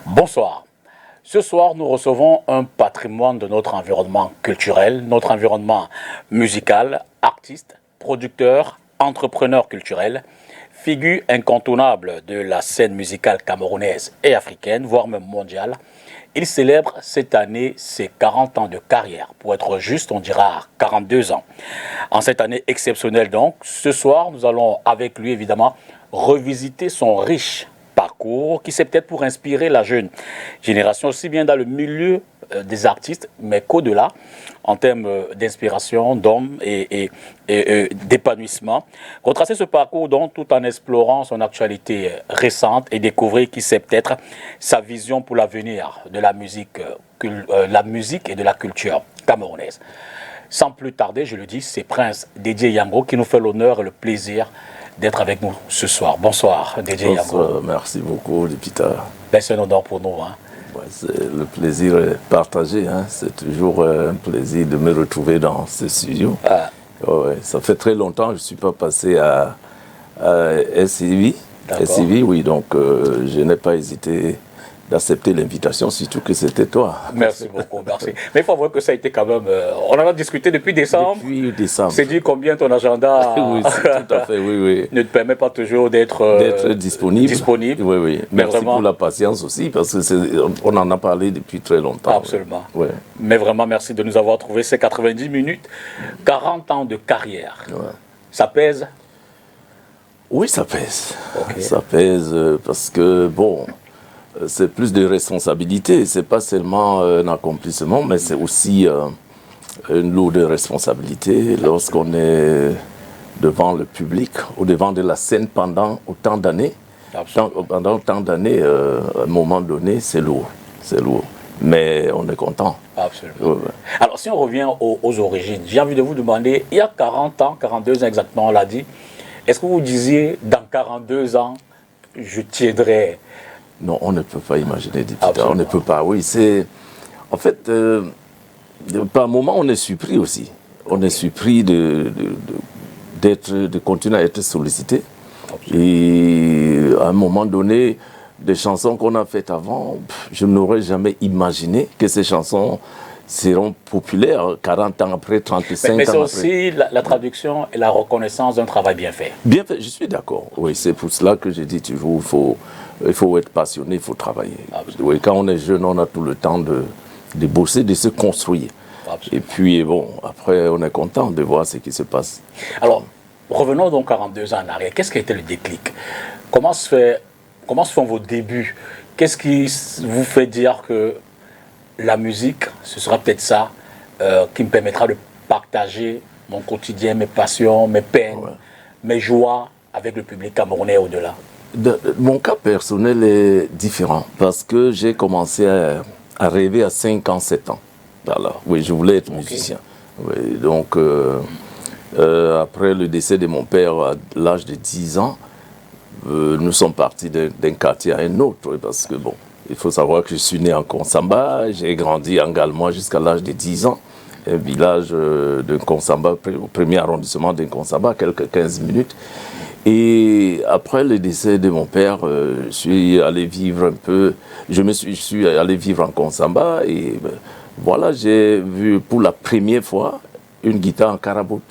Bonsoir. Ce soir, nous recevons un patrimoine de notre environnement culturel, notre environnement musical, artiste, producteur, entrepreneur culturel, figure incontournable de la scène musicale camerounaise et africaine, voire même mondiale. Il célèbre cette année ses 40 ans de carrière. Pour être juste, on dira 42 ans. En cette année exceptionnelle donc, ce soir, nous allons avec lui évidemment revisiter son riche parcours qui c'est peut-être pour inspirer la jeune génération, aussi bien dans le milieu des artistes, mais qu'au-delà, en termes d'inspiration, d'hommes et d'épanouissement. Retracer ce parcours donc tout en explorant son actualité récente et découvrir qui c'est peut-être sa vision pour l'avenir de la musique et de la culture camerounaise. Sans plus tarder, je le dis, c'est Prince Dédié Yango qui nous fait l'honneur et le plaisir d'être avec nous ce soir. Bonsoir, Dédié Yango. Merci beaucoup, Lipita. C'est un honneur pour nous. Le plaisir est partagé. C'est toujours un plaisir de me retrouver dans ce studio. Ça fait très longtemps que je ne suis pas passé à SIV. SIV, oui, donc je n'ai pas hésité d'accepter l'invitation, surtout que c'était toi. Merci beaucoup, merci. Mais il faut voir que ça a été quand même... on en a discuté depuis décembre. Depuis décembre. C'est dit combien ton agenda oui, tout à fait, oui. ne te permet pas toujours d'être disponible. Oui, oui. Merci vraiment pour la patience aussi, parce qu'on en a parlé depuis très longtemps. Absolument. Ouais. Mais vraiment, merci de nous avoir trouvé ces 90 minutes, 40 ans de carrière. Ouais. Ça pèse? Oui, ça pèse. Okay. Ça pèse parce que, bon... c'est plus de responsabilité, c'est pas seulement un accomplissement, mais c'est aussi une lourde responsabilité lorsqu'on est devant le public ou devant de la scène pendant autant d'années. Pendant autant d'années, à un moment donné, c'est lourd, mais on est content. Absolument. Ouais. Alors si on revient aux origines, j'ai envie de vous demander, il y a 40 ans, 42 ans exactement, on l'a dit, est-ce que vous disiez dans 42 ans, je tiendrai? Non, on ne peut pas imaginer des petits. On ne peut pas, oui. C'est... En fait, par un moment, on est surpris aussi. On est surpris de continuer à être sollicité. Et à un moment donné, des chansons qu'on a faites avant, je n'aurais jamais imaginé que ces chansons seront populaires 40 ans après, 35 ans après. Mais c'est aussi la traduction et la reconnaissance d'un travail bien fait. Bien fait, je suis d'accord. Oui, c'est pour cela que je dis toujours, il faut être passionné, il faut travailler. Oui, quand on est jeune, on a tout le temps de bosser, de se construire. Absolument. Et puis, bon, après, on est content de voir ce qui se passe. Alors, revenons donc 42 ans en arrière. Qu'est-ce qui a été le déclic? Comment se font vos débuts? Qu'est-ce qui vous fait dire que la musique, ce sera peut-être ça qui me permettra de partager mon quotidien, mes passions, mes peines, mes joies avec le public camerounais au-delà? Mon cas personnel est différent parce que j'ai commencé à rêver à 5 ans, 7 ans. Voilà. Oui, je voulais être musicien. Oui, donc, après le décès de mon père à l'âge de 10 ans, nous sommes partis d'un quartier à un autre parce que, bon, il faut savoir que je suis né en Konsamba, j'ai grandi en Galmois jusqu'à l'âge de 10 ans. Un village de Konsamba, au premier arrondissement de Konsamba, quelques 15 minutes. Et après le décès de mon père, je suis allé vivre un peu, je suis allé vivre en Konsamba et voilà, j'ai vu pour la première fois une guitare en karabout.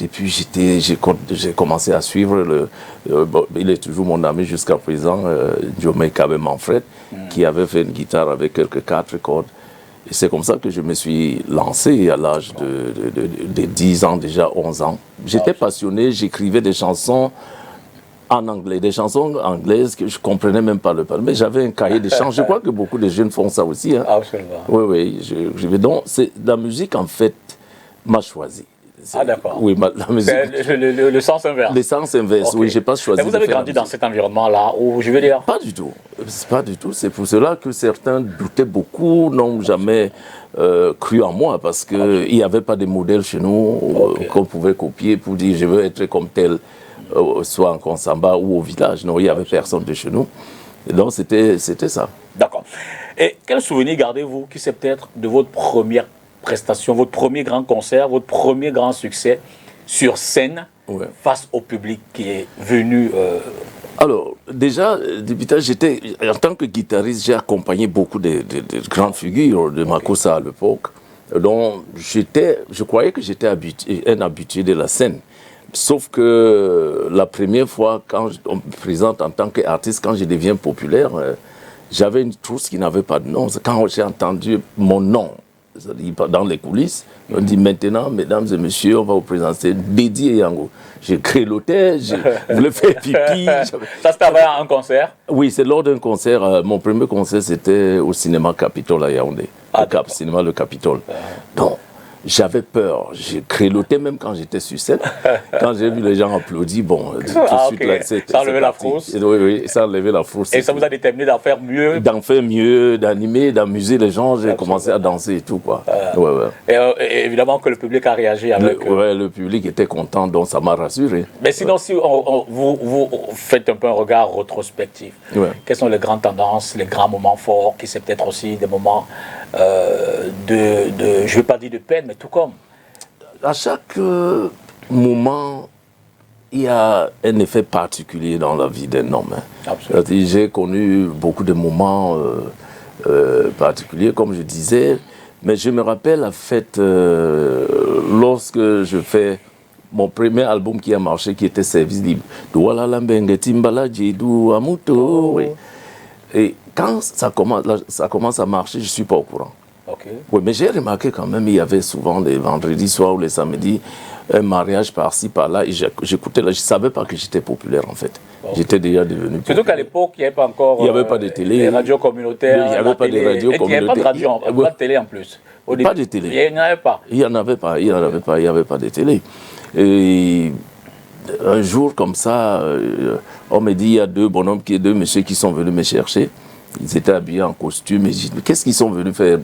Et puis j'ai commencé à suivre, il est toujours mon ami jusqu'à présent, Jomé Kabe Manfred, qui avait fait une guitare avec quelques 4 cordes. Et c'est comme ça que je me suis lancé à l'âge de 10 ans, déjà 11 ans. J'étais passionné, j'écrivais des chansons en anglais, des chansons anglaises que je ne comprenais même pas le parler. Mais j'avais un cahier de chants. Je crois que beaucoup de jeunes font ça aussi. Absolument. Oui. Donc, la musique, en fait, m'a choisi. Ah d'accord. Oui, la musique. Le sens inverse. Le sens inverse, okay. Oui, j'ai pas choisi. Mais vous avez grandi dans cet environnement-là, où je veux dire. Pas du tout. Pas du tout. C'est pour cela que certains doutaient beaucoup, n'ont jamais cru en moi, parce qu'il n'y avait pas de modèle chez nous qu'on pouvait copier pour dire je veux être comme tel, soit en Konsamba ou au village. Non, il n'y avait personne de chez nous. Et donc c'était ça. D'accord. Et quel souvenir gardez-vous qui c'est peut-être de votre première prestation, votre premier grand concert, votre premier grand succès sur scène face au public qui est venu Alors, déjà, en tant que guitariste, j'ai accompagné beaucoup de grandes figures de Makossa à l'époque. Donc, je croyais que j'étais un habitué de la scène. Sauf que la première fois, quand on me présente en tant qu'artiste, quand je deviens populaire, j'avais une trousse qui n'avait pas de nom. Quand j'ai entendu mon nom dans les coulisses, on dit maintenant, mesdames et messieurs, on va vous présenter Bédi et Yango. J'ai grelotté, je voulais faire pipi. Ça, c'était avant un concert? Oui, c'est lors d'un concert. Mon premier concert, c'était au cinéma Capitole à Yaoundé. Cinéma Le Capitole. Donc, j'avais peur. J'ai grelotté même quand j'étais sur scène. Quand j'ai vu les gens applaudir, bon, tout de suite, là, ça a enlevé la frousse. Oui, ça a enlevé la frousse. Et ça vous a déterminé d'en faire mieux? D'en faire mieux, d'animer, d'amuser les gens. J'ai commencé à danser et tout, quoi. Et évidemment que le public a réagi avec... Le public était content, donc ça m'a rassuré. Mais sinon, si vous faitt un peu un regard rétrospectif, quelles sont les grandes tendances, les grands moments forts, qui c'est peut-être aussi des moments je ne vais pas dire de peine, mais tout comme. À chaque moment, il y a un effet particulier dans la vie d'un homme. J'ai connu beaucoup de moments particuliers, comme je disais, mais je me rappelle la fête lorsque je fais mon premier album qui a marché, qui était Service Libre. Et quand ça commence à marcher, je ne suis pas au courant. Oui, mais j'ai remarqué quand même, il y avait souvent les vendredis soirs ou les samedis, un mariage par-ci, par-là, et j'écoutais là, je ne savais pas que j'étais populaire en fait. J'étais déjà devenu populaire. Surtout qu'à l'époque, il n'y avait pas encore pas de télé. Les radios communautaires. Il n'y avait pas de radio communautaire. Il n'y avait pas de radio, pas de télé en plus. Pas de télé. Il n'y en avait pas. Il n'y avait pas de télé. Et un jour comme ça, on me dit, il y a deux messieurs qui sont venus me chercher. Ils étaient habillés en costume. Et je dis, mais qu'est-ce qu'ils sont venus faire?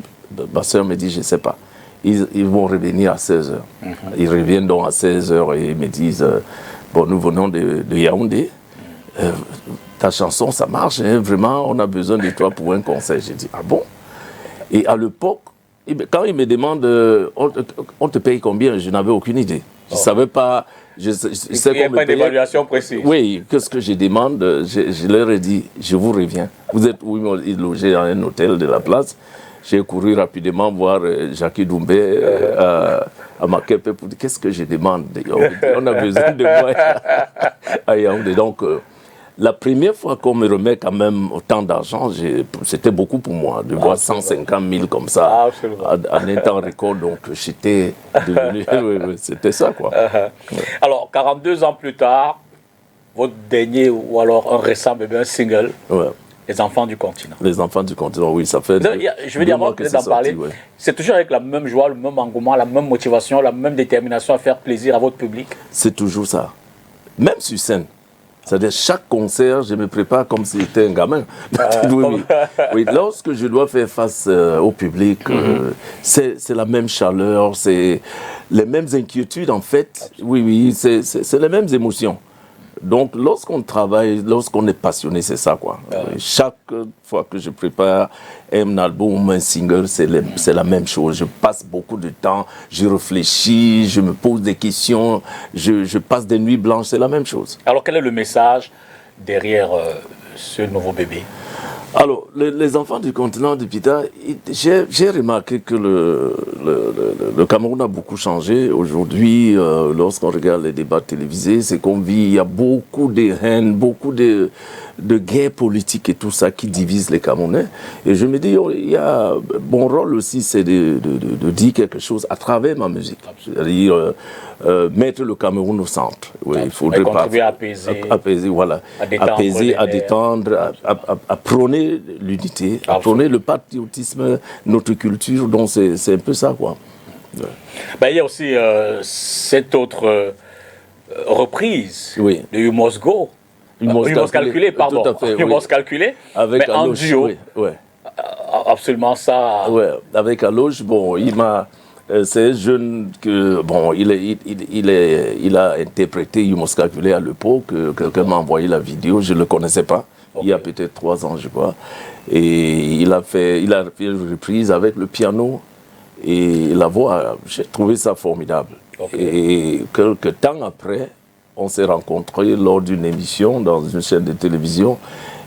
Ma soeur me dit, je ne sais pas. Ils vont revenir à 16h. Ils reviennent donc à 16h et ils me disent, bon, nous venons de Yaoundé. Ta chanson, ça marche, hein, vraiment, on a besoin de toi pour un concert. J'ai dit, ah bon? Et à l'époque, quand ils me demandent, on te paye combien? Je n'avais aucune idée. Je ne savais pas. Il n'y a pas d'évaluation précise. Oui, qu'est-ce que je demande? Je leur ai dit, je vous reviens. Vous êtes où? Ils logeaient dans un hôtel de la place. J'ai couru rapidement voir Jackie Doumbé à Makepe pour dire qu'est-ce que je demande. On a besoin de moi à Yaoundé. Donc, la première fois qu'on me remet quand même autant d'argent, c'était beaucoup pour moi, de voir 150 000 comme ça, en un temps record. Donc, j'étais devenu... c'était ça, quoi. Alors, 42 ans plus tard, votre dernier, ou alors un récent bébé, un single, Les Enfants du Continent. Les Enfants du Continent, oui, ça fait... Je veux dire, avant d'en parler, c'est toujours avec la même joie, le même engouement, la même motivation, la même détermination à faire plaisir à votre public? C'est toujours ça. Même sur scène. C'est-à-dire, chaque concert, je me prépare comme si j'étais un gamin. Oui, lorsque je dois faire face au public, c'est la même chaleur, c'est les mêmes inquiétudes, en fait. Oui, c'est les mêmes émotions. Donc, lorsqu'on travaille, lorsqu'on est passionné, c'est ça, quoi. Chaque fois que je prépare un album ou un single, c'est la même chose. Je passe beaucoup de temps, je réfléchis, je me pose des questions, je passe des nuits blanches, c'est la même chose. Alors, quel est le message derrière ce nouveau bébé? Alors, les enfants du continent de Pita, j'ai remarqué que le Cameroun a beaucoup changé. Aujourd'hui, lorsqu'on regarde les débats télévisés, c'est qu'on vit, il y a beaucoup de haine, beaucoup de guerres politiques et tout ça qui divise les Camerounais. Et je me dis, mon rôle aussi, c'est de dire quelque chose à travers ma musique. C'est-à-dire mettre le Cameroun au centre. Oui, il faudrait contribuer à apaiser, voilà. À détendre, à prôner l'unité, à prôner le patriotisme, notre culture. Donc c'est un peu ça, quoi. Il y a aussi cette autre reprise de You Must Go. You Must Calculer, pardon. Tout à fait, You Must Calculer, avec mais en duo. Absolument ça. Ouais, avec Aloche, bon, c'est un jeune que, bon, il a interprété You Must Calculer à l'époque. Quelqu'un m'a envoyé la vidéo, je ne le connaissais pas. Il y a peut-être 3 ans, je crois. Et il a fait une reprise avec le piano et la voix. J'ai trouvé ça formidable. Et quelques temps après, on s'est rencontrés lors d'une émission dans une chaîne de télévision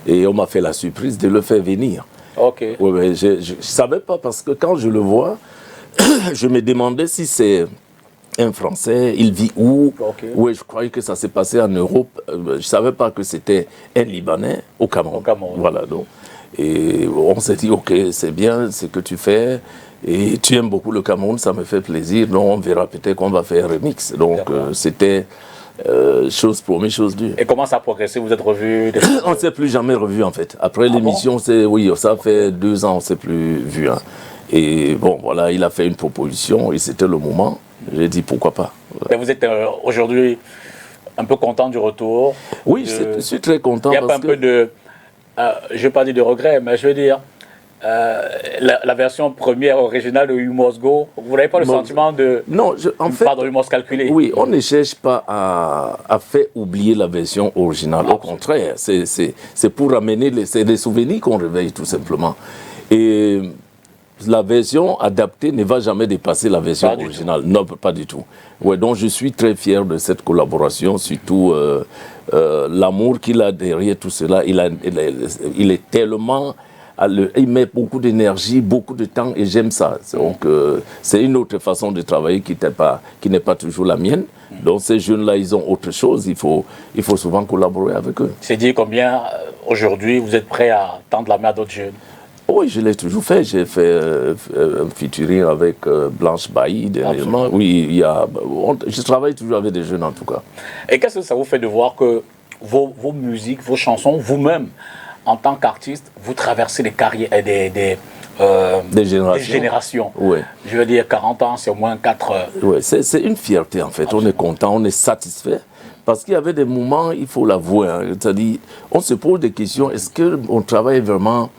et on m'a fait la surprise de le faire venir. Ok. Ouais, je ne savais pas parce que quand je le vois, je me demandais si c'est un Français, il vit où? Ok. Oui, je croyais que ça s'est passé en Europe. Je ne savais pas que c'était un Libanais au Cameroun. Au Cameroun. Voilà, donc. Et on s'est dit, ok, c'est bien ce que tu fais. Et tu aimes beaucoup le Cameroun, ça me fait plaisir. Donc on verra peut-être qu'on va faire un remix. Donc c'était chose promise, chose due. Et comment ça a progressé? Vous êtes revus? On ne s'est plus jamais revu en fait. Après l'émission, oui, ça fait 2 ans, on ne s'est plus vu. Hein. Et bon, voilà, il a fait une proposition et c'était le moment. J'ai dit pourquoi pas. Et vous êtes aujourd'hui un peu content du retour? Oui, je suis très content. Il n'y a pas un peu de, je ne vais pas dire de regret, mais je veux dire, la version première originale de You Must Go, vous n'avez pas le sentiment de... Non, en fait... Pardon, You Must Calculer. Oui, on ne cherche pas à faire oublier la version originale. Au contraire, c'est pour ramener... C'est des souvenirs qu'on réveille tout simplement. Et... la version adaptée ne va jamais dépasser la version originale. Non, pas du tout. Ouais, donc je suis très fier de cette collaboration, surtout l'amour qu'il a derrière tout cela. Il est tellement... il met beaucoup d'énergie, beaucoup de temps et j'aime ça. Donc c'est une autre façon de travailler qui n'est pas toujours la mienne. Donc ces jeunes-là, ils ont autre chose. Il faut souvent collaborer avec eux. C'est dire combien aujourd'hui vous êtes prêt à tendre la main à d'autres jeunes? Oui, je l'ai toujours fait. J'ai fait un featuring avec Blanche Bailly dernièrement. Oui, je travaille toujours avec des jeunes en tout cas. Et qu'est-ce que ça vous fait de voir que vos musiques, vos chansons, vous-même, en tant qu'artiste, vous traversez des carrières, des générations. Oui. Je veux dire, 40 ans, c'est au moins 4... Oui, c'est une fierté en fait. On est content, on est satisfait. Parce qu'il y avait des moments, il faut l'avouer, hein, c'est-à-dire, on se pose des questions, est-ce qu'on travaille vraiment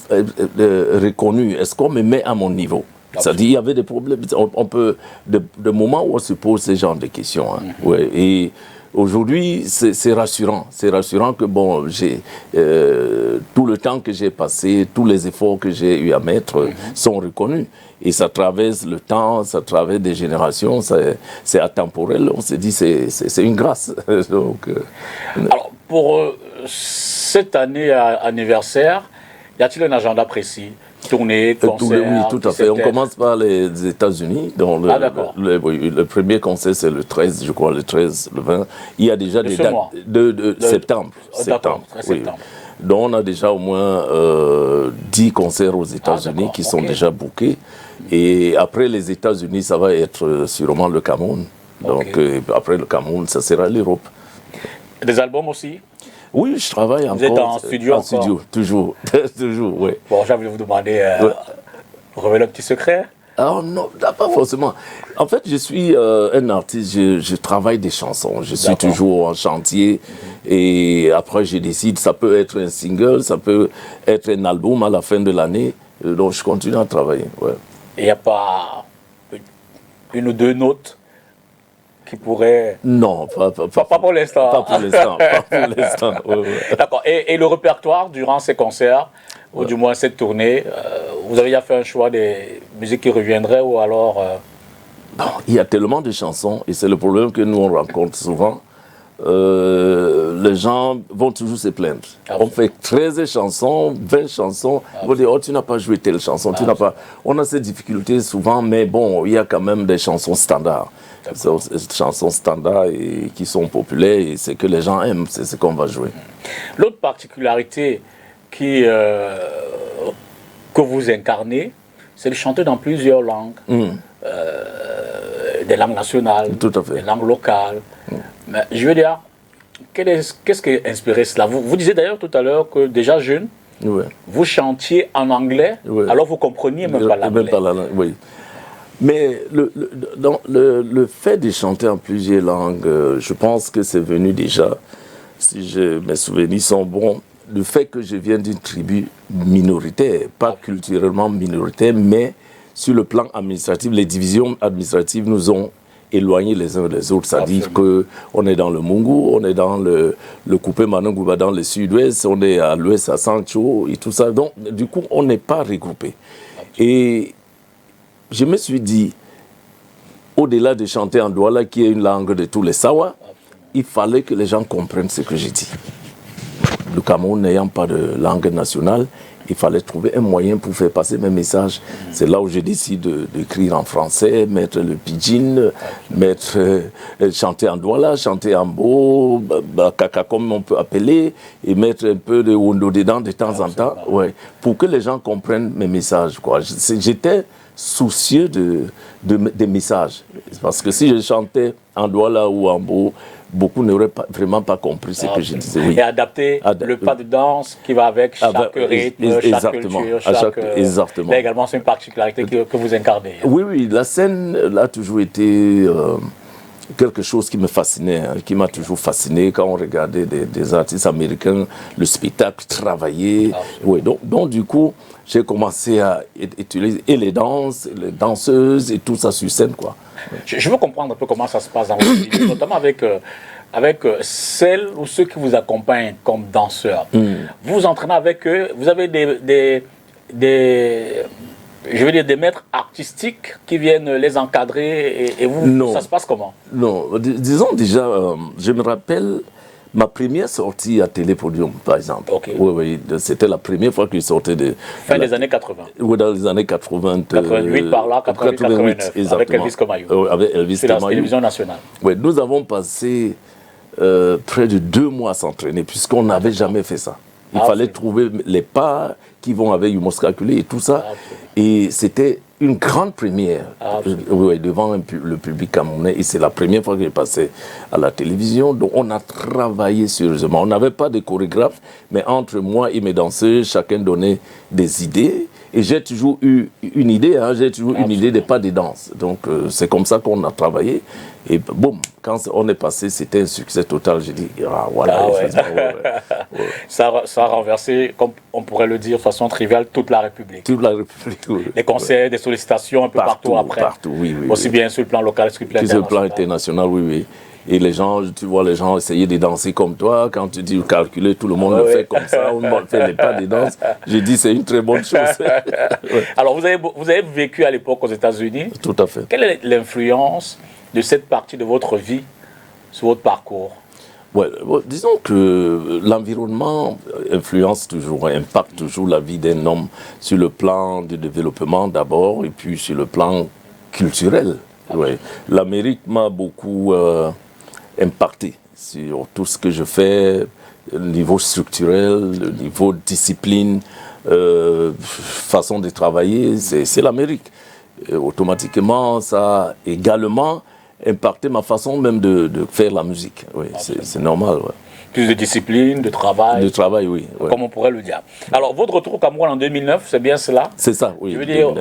reconnu, est-ce qu'on me met à mon niveau? C'est-à-dire, il y avait des problèmes, on peut, des moments où on se pose ce genre de questions. Hein. Ouais, et aujourd'hui, c'est rassurant. C'est rassurant que, bon, j'ai tout le temps que j'ai passé, tous les efforts que j'ai eu à mettre sont reconnus. Et ça traverse le temps, ça traverse des générations, c'est atemporel. On s'est dit, c'est une grâce. Donc, alors, pour cette année anniversaire, y a-t-il un agenda précis? Tournée, concert? Oui, tout à fait. On commence par les États-Unis. Le premier concert, c'est le 13, je crois, le 13, le 20. Il y a déjà des dates de septembre. Septembre. Donc, on a déjà au moins 10 concerts aux États-Unis qui sont déjà bookés. Et après les États-Unis, ça va être sûrement le Cameroun. Donc, après le Cameroun, ça sera l'Europe. Des albums aussi? Oui, je travaille encore. Vous êtes en studio encore? Studio, toujours, toujours, oui. Bon, j'ai envie de vous demander, révéler un petit secret? Alors non, pas forcément. En fait, je suis un artiste, je travaille des chansons, je suis toujours en chantier. Et après, je décide, ça peut être un single, ça peut être un album à la fin de l'année. Donc, je continue à travailler, ouais. Il n'y a pas une ou deux notes qui pourraient... Non, pas pour l'instant. Pas pour l'instant, pas pour l'instant. Ouais. D'accord. Et le répertoire durant ces concerts, ou du moins cette tournée, vous avez déjà fait un choix des musiques qui reviendraient ou alors... Non, il y a tellement de chansons et c'est le problème que nous on rencontre souvent. Les gens vont toujours se plaindre. On fait 13 chansons, 20 chansons. On va dire, oh, tu n'as pas joué telle chanson, tu n'as pas... On a ces difficultés souvent, mais bon, il y a quand même des chansons standards. Des chansons standards et qui sont populaires et c'est que les gens aiment, c'est ce qu'on va jouer. L'autre particularité que vous incarnez, c'est de chanter dans plusieurs langues. Des langues nationales, tout à fait. Des langues locales. Mais je veux dire, qu'est-ce qui a inspiré cela? Vous disiez d'ailleurs tout à l'heure que déjà jeune, vous chantiez en anglais, alors vous compreniez même pas l'anglais. Oui. Mais le fait de chanter en plusieurs langues, je pense que c'est venu déjà, si mes souvenirs sont bons, le fait que je viens d'une tribu minoritaire, pas culturellement minoritaire, mais sur le plan administratif, les divisions administratives nous ont éloignés les uns des autres. C'est-à-dire qu'on est dans le Mungu, on est dans le Coupé Manangouba dans le sud-ouest, on est à l'ouest à Sancho et tout ça. Donc, du coup, on n'est pas regroupés. Et je me suis dit, au-delà de chanter en Douala, qui est une langue de tous les Sawa, il fallait que les gens comprennent ce que j'ai dit. Le Cameroun n'ayant pas de langue nationale, il fallait trouver un moyen pour faire passer mes messages. C'est là où j'ai décidé d'écrire en français, mettre le pidgin, chanter en douala, chanter en beau, kaka comme on peut appeler, et mettre un peu de wondo dedans de temps en temps, ouais, pour que les gens comprennent mes messages, quoi. J'étais soucieux des messages. Parce que si je chantais en douala ou en beau, beaucoup n'auraient vraiment pas compris ce que je disais. Oui. Et adapter le pas de danse qui va avec chaque rythme, chaque culture, exactement. Là également, c'est une particularité que vous incarnez. Oui, oui, la scène a toujours été quelque chose qui me fascinait, hein, qui m'a toujours fasciné quand on regardait des artistes américains, le spectacle, travailler. Oui, donc du coup, j'ai commencé à utiliser et les danses, et les danseuses et tout ça sur scène, quoi. Je veux comprendre un peu comment ça se passe dans votre vie, notamment avec celles ou ceux qui vous accompagnent comme danseurs. Vous vous entraînez avec eux, vous avez des maîtres artistiques qui viennent les encadrer et vous, non. Ça se passe comment? Non, disons déjà, je me rappelle ma première sortie à Télépodium, par exemple. Okay. Oui, c'était la première fois que je sortais de... Fin des années 80. Oui, dans les années 80. 88 par là, 88, 89, avec Elvis Comayou. Avec Elvis Sur la télévision nationale. Oui, nous avons passé près de 2 mois à s'entraîner, puisqu'on n'avait jamais fait ça. Il fallait trouver les pas qui vont avec Humours Calculé et tout ça. Et c'était une grande première devant le public camerounais. Et c'est la première fois que j'ai passé à la télévision. Donc on a travaillé sérieusement. On n'avait pas de chorégraphe, mais entre moi et mes danseurs, chacun donnait des idées. Et j'ai toujours eu une idée, une idée des pas de danse. Donc c'est comme ça qu'on a travaillé. Et boum, quand on est passé, c'était un succès total. J'ai dit, voilà. Ça a renversé, comme on pourrait le dire de façon triviale, toute la République. Toute la République, oui. Les concerts, des sollicitations un peu partout après. Partout, oui. Aussi bien sur le plan local que sur le plan international. Sur le plan international, oui. Et les gens, tu vois, les gens essayer de danser comme toi. Quand tu dis calculer, tout le monde le fait comme ça. On fait les pas de danse. J'ai dit, c'est une très bonne chose. Alors, vous avez vécu à l'époque aux États-Unis. Tout à fait. Quelle est l'influence de cette partie de votre vie sur votre parcours? Ouais, disons que l'environnement influence toujours, impacte toujours la vie d'un homme sur le plan du développement d'abord et puis sur le plan culturel. Ouais. L'Amérique m'a beaucoup impacté sur tout ce que je fais, le niveau structurel, le niveau discipline, façon de travailler, c'est l'Amérique. Automatiquement, ça a également impacté ma façon même de faire la musique. Oui, c'est normal. Ouais. Plus de discipline, de travail. De travail, oui. Ouais. Comme on pourrait le dire. Alors, votre retour au Cameroun en 2009, c'est bien cela? C'est ça, oui. Je veux dire,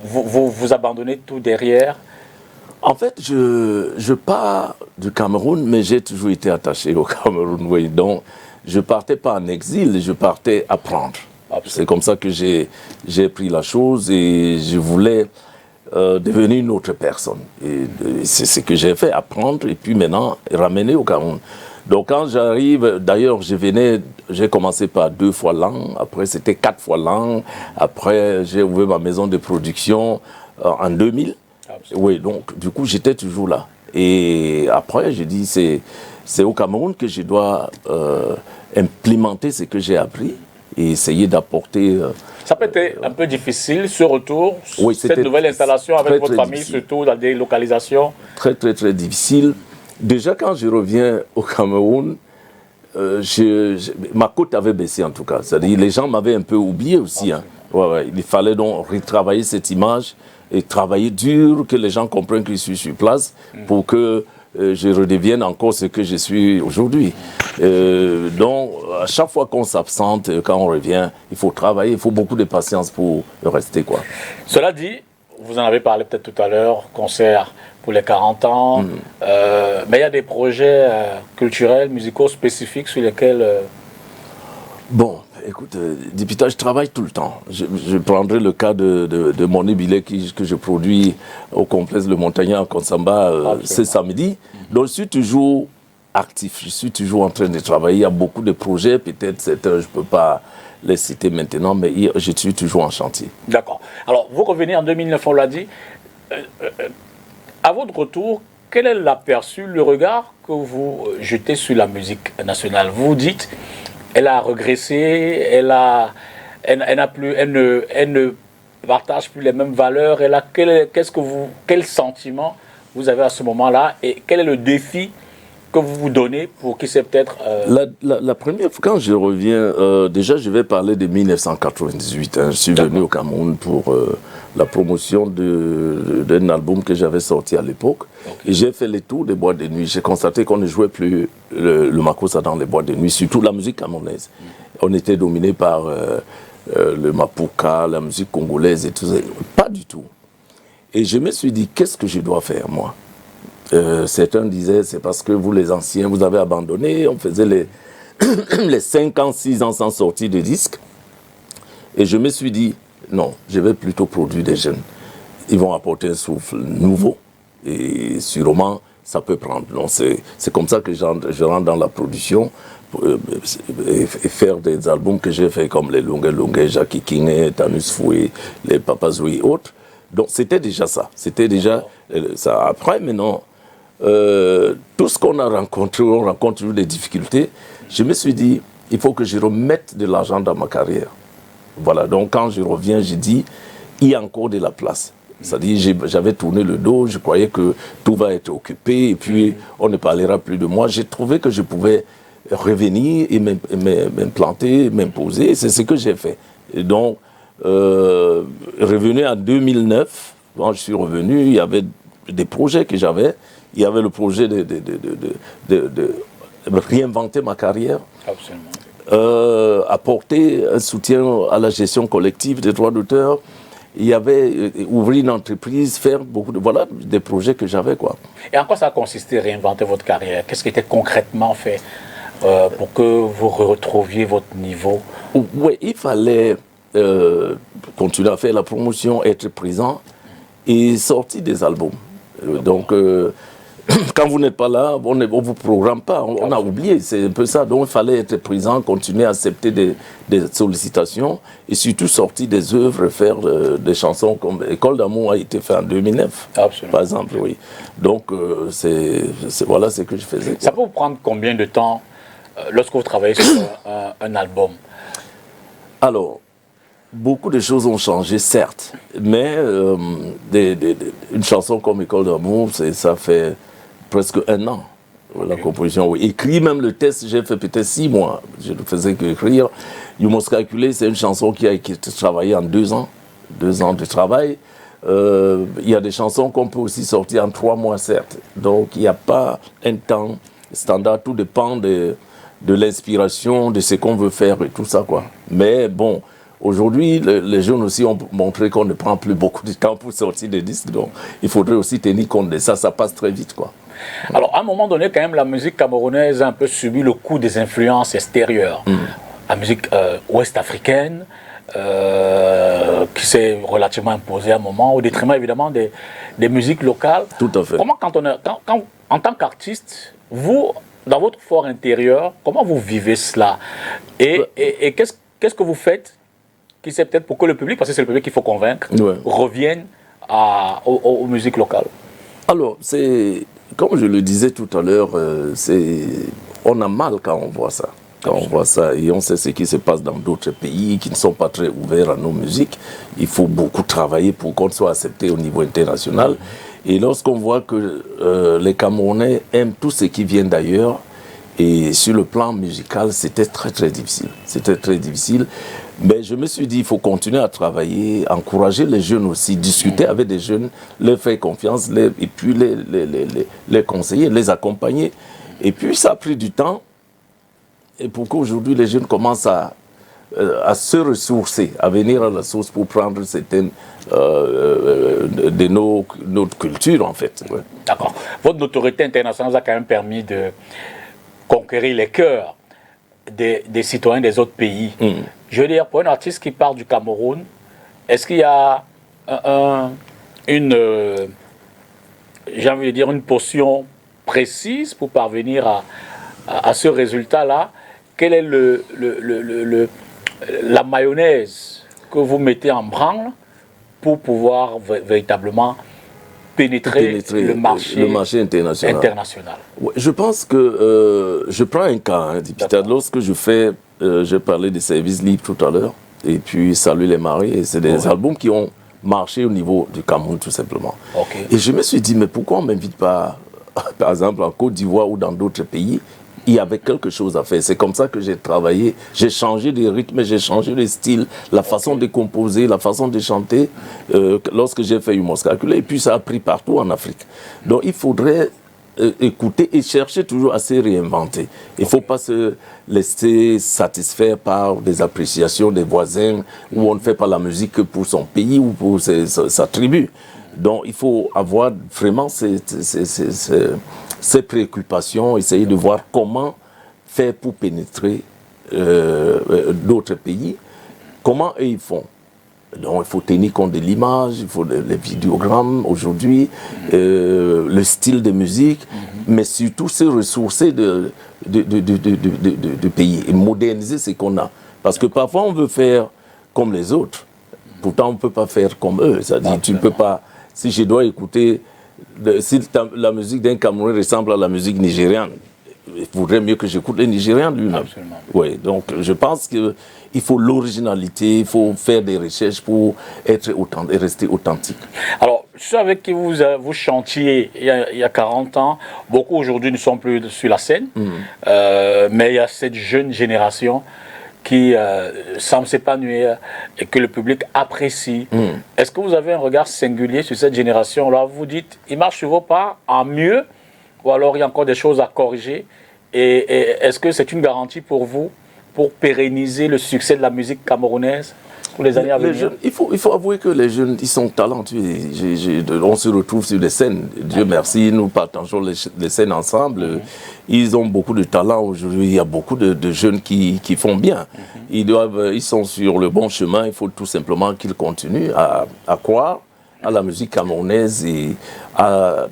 vous abandonnez tout derrière? En fait, je pars du Cameroun, mais j'ai toujours été attaché au Cameroun. Oui. Donc, je ne partais pas en exil, je partais apprendre. C'est comme ça que j'ai pris la chose et je voulais devenir une autre personne. Et c'est ce que j'ai fait, apprendre et puis maintenant ramener au Cameroun. Donc quand j'arrive, d'ailleurs j'ai commencé par 2 fois l'an, après c'était 4 fois l'an, après j'ai ouvert ma maison de production en 2000. Oui, donc du coup j'étais toujours là. Et après j'ai dit c'est au Cameroun que je dois implémenter ce que j'ai appris et essayer d'apporter... Ça peut être un peu difficile, ce retour, oui, cette nouvelle installation avec votre famille, difficile. surtout dans des localisations. Très, très, très difficile. Déjà, quand je reviens au Cameroun, ma cote avait baissé en tout cas. C'est-à-dire les gens m'avaient un peu oublié aussi. Hein. Ouais, il fallait donc retravailler cette image et travailler dur, que les gens comprennent que je suis sur place pour que je redevienne encore ce que je suis aujourd'hui. Donc, à chaque fois qu'on s'absente, quand on revient, il faut travailler, il faut beaucoup de patience pour rester, quoi. Cela dit, vous en avez parlé peut-être tout à l'heure, concert pour les 40 ans, mais il y a des projets culturels, musicaux spécifiques sur lesquels... Bon, écoute, Dipita, je travaille tout le temps. Je prendrai le cas de mon ébilé que je produis au complexe Le Montagnard à Konsamba ce samedi. Donc je suis toujours actif, je suis toujours en train de travailler. Il y a beaucoup de projets, peut-être certains, je ne peux pas les citer maintenant, mais je suis toujours en chantier. D'accord. Alors, vous revenez en 2009, on l'a dit. À votre retour, quel est l'aperçu, le regard que vous jetez sur la musique nationale? Vous dites, elle a régressé, elle n'a plus, elle ne partage plus les mêmes valeurs. Quel sentiment vous avez à ce moment-là et quel est le défi que vous vous donnez pour qui c'est peut-être... La première fois, quand je reviens, déjà je vais parler de 1998. Je suis venu au Cameroun pour la promotion d'un album que j'avais sorti à l'époque. Et j'ai fait les tours des boîtes de nuit. J'ai constaté qu'on ne jouait plus le makossa dans les boîtes de nuit, surtout la musique camerounaise. On était dominé par le mapuka, la musique congolaise et tout ça. Pas du tout. Et je me suis dit, qu'est-ce que je dois faire, moi? Certains disaient, c'est parce que vous les anciens, vous avez abandonné, on faisait les 5 ans, 6 ans sans sortie de disques. Et je me suis dit, non, je vais plutôt produire des jeunes. Ils vont apporter un souffle nouveau et sûrement, ça peut prendre. Donc c'est comme ça que je rentre dans la production et faire des albums que j'ai fait comme les Longue, Jackie King, Tanus Foué, les Papazoui et autres. Donc c'était déjà ça. C'était déjà ça. Après, maintenant, tout ce qu'on a rencontré, on rencontre des difficultés. Je me suis dit, il faut que je remette de l'argent dans ma carrière. Voilà, donc quand je reviens, j'ai dit, il y a encore de la place. C'est-à-dire, j'avais tourné le dos, je croyais que tout va être occupé et puis on ne parlera plus de moi. J'ai trouvé que je pouvais revenir et m'implanter, m'imposer. C'est ce que j'ai fait. Et donc, revenu en 2009, quand je suis revenu, il y avait des projets que j'avais. Il y avait le projet de réinventer ma carrière. Absolument. Apporter un soutien à la gestion collective des droits d'auteur. Il y avait ouvrir une entreprise, faire beaucoup de... Voilà, des projets que j'avais, quoi. Et en quoi ça a consisté, réinventer votre carrière? Qu'est-ce qui était concrètement fait pour que vous retrouviez votre niveau? Oui, il fallait continuer à faire la promotion, être présent et sortir des albums. Donc, quand vous n'êtes pas là, on ne vous programme pas, on a oublié, c'est un peu ça. Donc il fallait être présent, continuer à accepter des sollicitations et surtout sortir des œuvres, faire des chansons comme École d'amour a été fait en 2009, absolument, par exemple, oui. Donc voilà ce que je faisais, quoi. Ça peut vous prendre combien de temps lorsque vous travaillez sur un album? Alors, beaucoup de choses ont changé, certes, mais une chanson comme École d'amour, ça fait presque 1 an, la composition. Oui. Écrit même le texte, j'ai fait peut-être 6 mois. Je ne faisais qu'écrire. You Must Calculate, c'est une chanson qui a été travaillée en 2 ans. 2 ans de travail. Il y a des chansons qu'on peut aussi sortir en 3 mois, certes. Donc, il n'y a pas un temps standard. Tout dépend de l'inspiration, de ce qu'on veut faire et tout ça, quoi. Mais bon, aujourd'hui, les jeunes aussi ont montré qu'on ne prend plus beaucoup de temps pour sortir des disques. Donc, il faudrait aussi tenir compte de ça. Ça passe très vite, quoi. Alors, à un moment donné, quand même, la musique camerounaise a un peu subi le coup des influences extérieures. La musique ouest-africaine, qui s'est relativement imposée à un moment, au détriment, évidemment, des musiques locales. Tout à fait. Comment, en tant qu'artiste, vous, dans votre fort intérieur, comment vous vivez cela? Et qu'est-ce que vous faites qui c'est peut-être pour que le public, parce que c'est le public qu'il faut convaincre, revienne aux musiques locales? Alors, comme je le disais tout à l'heure, on a mal quand on voit ça. Quand on voit ça, et on sait ce qui se passe dans d'autres pays qui ne sont pas très ouverts à nos musiques. Il faut beaucoup travailler pour qu'on soit accepté au niveau international. Et lorsqu'on voit que les Camerounais aiment tout ce qui vient d'ailleurs, et sur le plan musical, c'était très très difficile. C'était très difficile. Mais je me suis dit, il faut continuer à travailler, encourager les jeunes aussi, discuter avec des jeunes, leur faire confiance, et puis les conseiller, les accompagner. Et puis ça a pris du temps. Et pour qu'aujourd'hui les jeunes commencent à se ressourcer, à venir à la source pour prendre certaines de notre culture, en fait. Ouais. D'accord. Votre notoriété internationale vous a quand même permis de conquérir les cœurs des citoyens des autres pays. Je veux dire, pour un artiste qui part du Cameroun, est-ce qu'il y a j'ai envie de dire, une potion précise pour parvenir à ce résultat-là? Quelle est la mayonnaise que vous mettez en branle pour pouvoir véritablement pénétrer le marché international. Ouais, je pense que, je prends un cas, hein, lorsque j'ai parlé des services libres tout à l'heure, et puis Salut les maris, c'est des albums qui ont marché au niveau du Cameroun tout simplement. Et je me suis dit, mais pourquoi on ne m'invite pas, par exemple en Côte d'Ivoire ou dans d'autres pays? Il y avait quelque chose à faire. C'est comme ça que j'ai travaillé. J'ai changé de rythme, j'ai changé de style, la façon de composer, la façon de chanter lorsque j'ai fait Humus Calculé. Et puis ça a pris partout en Afrique. Donc il faudrait écouter et chercher toujours à se réinventer. Il ne faut pas se laisser satisfaire par des appréciations des voisins où on ne fait pas la musique que pour son pays ou pour sa tribu. Donc il faut avoir vraiment ces préoccupations, essayer de voir comment faire pour pénétrer d'autres pays, comment eux ils font. Donc il faut tenir compte de l'image, il faut les vidéogrammes aujourd'hui, le style de musique, mais surtout se ressourcer de pays et moderniser ce qu'on a. Parce que parfois on veut faire comme les autres, pourtant on ne peut pas faire comme eux. C'est-à-dire tu ne peux pas, si je dois écouter, si la musique d'un Camerounais ressemble à la musique nigériane, il faudrait mieux que j'écoute les Nigérians lui-même. Oui, donc je pense qu'il faut l'originalité, il faut faire des recherches pour être et rester authentique. Alors, ceux avec qui vous chantiez il y a 40 ans, beaucoup aujourd'hui ne sont plus sur la scène, mais il y a cette jeune génération qui semble s'épanouir et que le public apprécie. Est-ce que vous avez un regard singulier sur cette génération-là? Vous dites, il marche sur vos pas en mieux, ou alors il y a encore des choses à corriger? Et est-ce que c'est une garantie pour vous, pour pérenniser le succès de la musique camerounaise pour les années à venir? Il faut avouer que les jeunes, ils sont talentueux. On se retrouve sur les scènes. Dieu merci, nous partageons les scènes ensemble. Ils ont beaucoup de talent aujourd'hui. Il y a beaucoup de jeunes qui font bien. Ils sont sur le bon chemin. Il faut tout simplement qu'ils continuent à croire à la musique camerounaise et à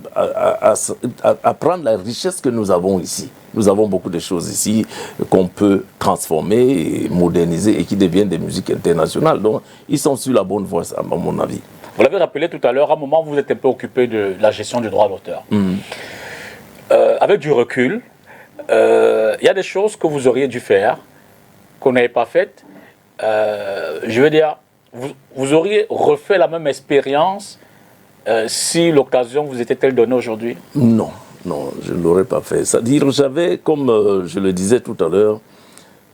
prendre la richesse que nous avons ici. Nous avons beaucoup de choses ici qu'on peut transformer et moderniser et qui deviennent des musiques internationales. Donc, ils sont sur la bonne voie, à mon avis. Vous l'avez rappelé tout à l'heure, à un moment, vous êtes un peu occupé de la gestion du droit d'auteur. Avec du recul, il y a des choses que vous auriez dû faire, qu'on n'avait pas faites. Je veux dire, vous auriez refait la même expérience si l'occasion vous était-elle donnée aujourd'hui? Non, je ne l'aurais pas fait. C'est-à-dire, comme je le disais tout à l'heure,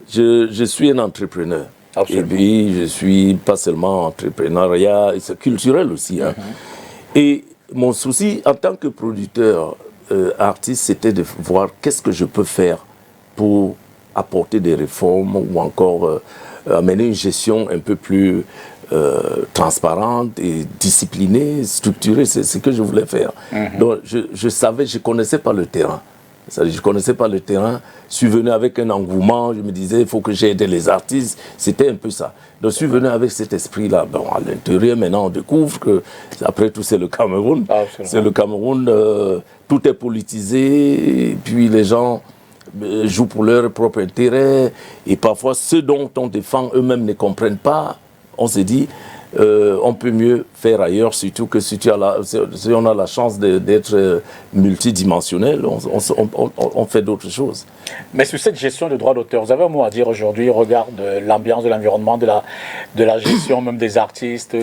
je suis un entrepreneur. Absolument. Et puis, je suis pas seulement entrepreneuriat, c'est culturel aussi. Hein. Et mon souci, en tant que producteur, artiste, c'était de voir qu'est-ce que je peux faire pour apporter des réformes ou encore amener une gestion un peu plus transparente et disciplinée, structurée. C'est ce que je voulais faire. Donc, je connaissais pas le terrain. Je ne connaissais pas le terrain. Je suis venu avec un engouement. Je me disais, il faut que j'aide les artistes. C'était un peu ça. Donc, je suis venu avec cet esprit-là. Bon, à l'intérieur, maintenant, on découvre que, après tout, c'est le Cameroun. C'est le Cameroun. Tout est politisé. Et puis, les gens jouent pour leur propre intérêt. Et parfois, ceux dont on défend eux-mêmes ne comprennent pas. On s'est dit, on peut mieux faire ailleurs, surtout que si on a la chance d'être multidimensionnel, on fait d'autres choses. Mais sur cette gestion de droits d'auteur, vous avez un mot à dire aujourd'hui au regard de l'ambiance, de l'environnement, de la gestion même des artistes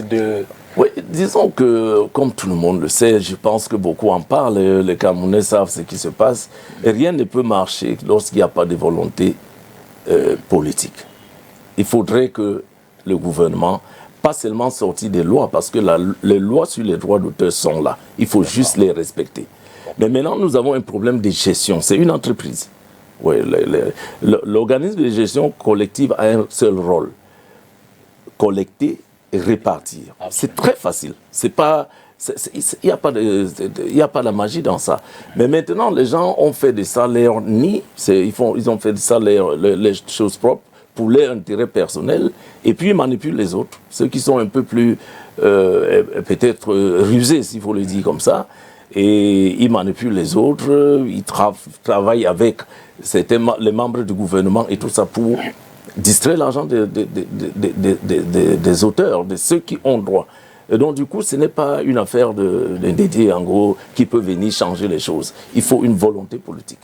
Oui, disons que, comme tout le monde le sait, je pense que beaucoup en parlent, les Camerounais savent ce qui se passe, et rien ne peut marcher lorsqu'il n'y a pas de volonté politique. Il faudrait que le gouvernement, pas seulement sortir des lois, parce que les lois sur les droits d'auteur sont là. Il faut juste les respecter. Mais maintenant, nous avons un problème de gestion. C'est une entreprise. Oui, l'organisme de gestion collective a un seul rôle. Collecter et répartir. C'est très facile. Il n'y a pas de magie dans ça. Mais maintenant, les gens ont fait des salaires ils ont fait des salaires, les choses propres, pour leur intérêt personnel, et puis ils manipulent les autres, ceux qui sont un peu plus, peut-être rusés, s'il faut le dire comme ça, et ils manipulent les autres, ils travaillent avec les membres du gouvernement et tout ça pour distraire l'argent des auteurs, de ceux qui ont droit. Et donc, du coup, ce n'est pas une affaire d'un dédié, en gros, qui peut venir changer les choses. Il faut une volonté politique.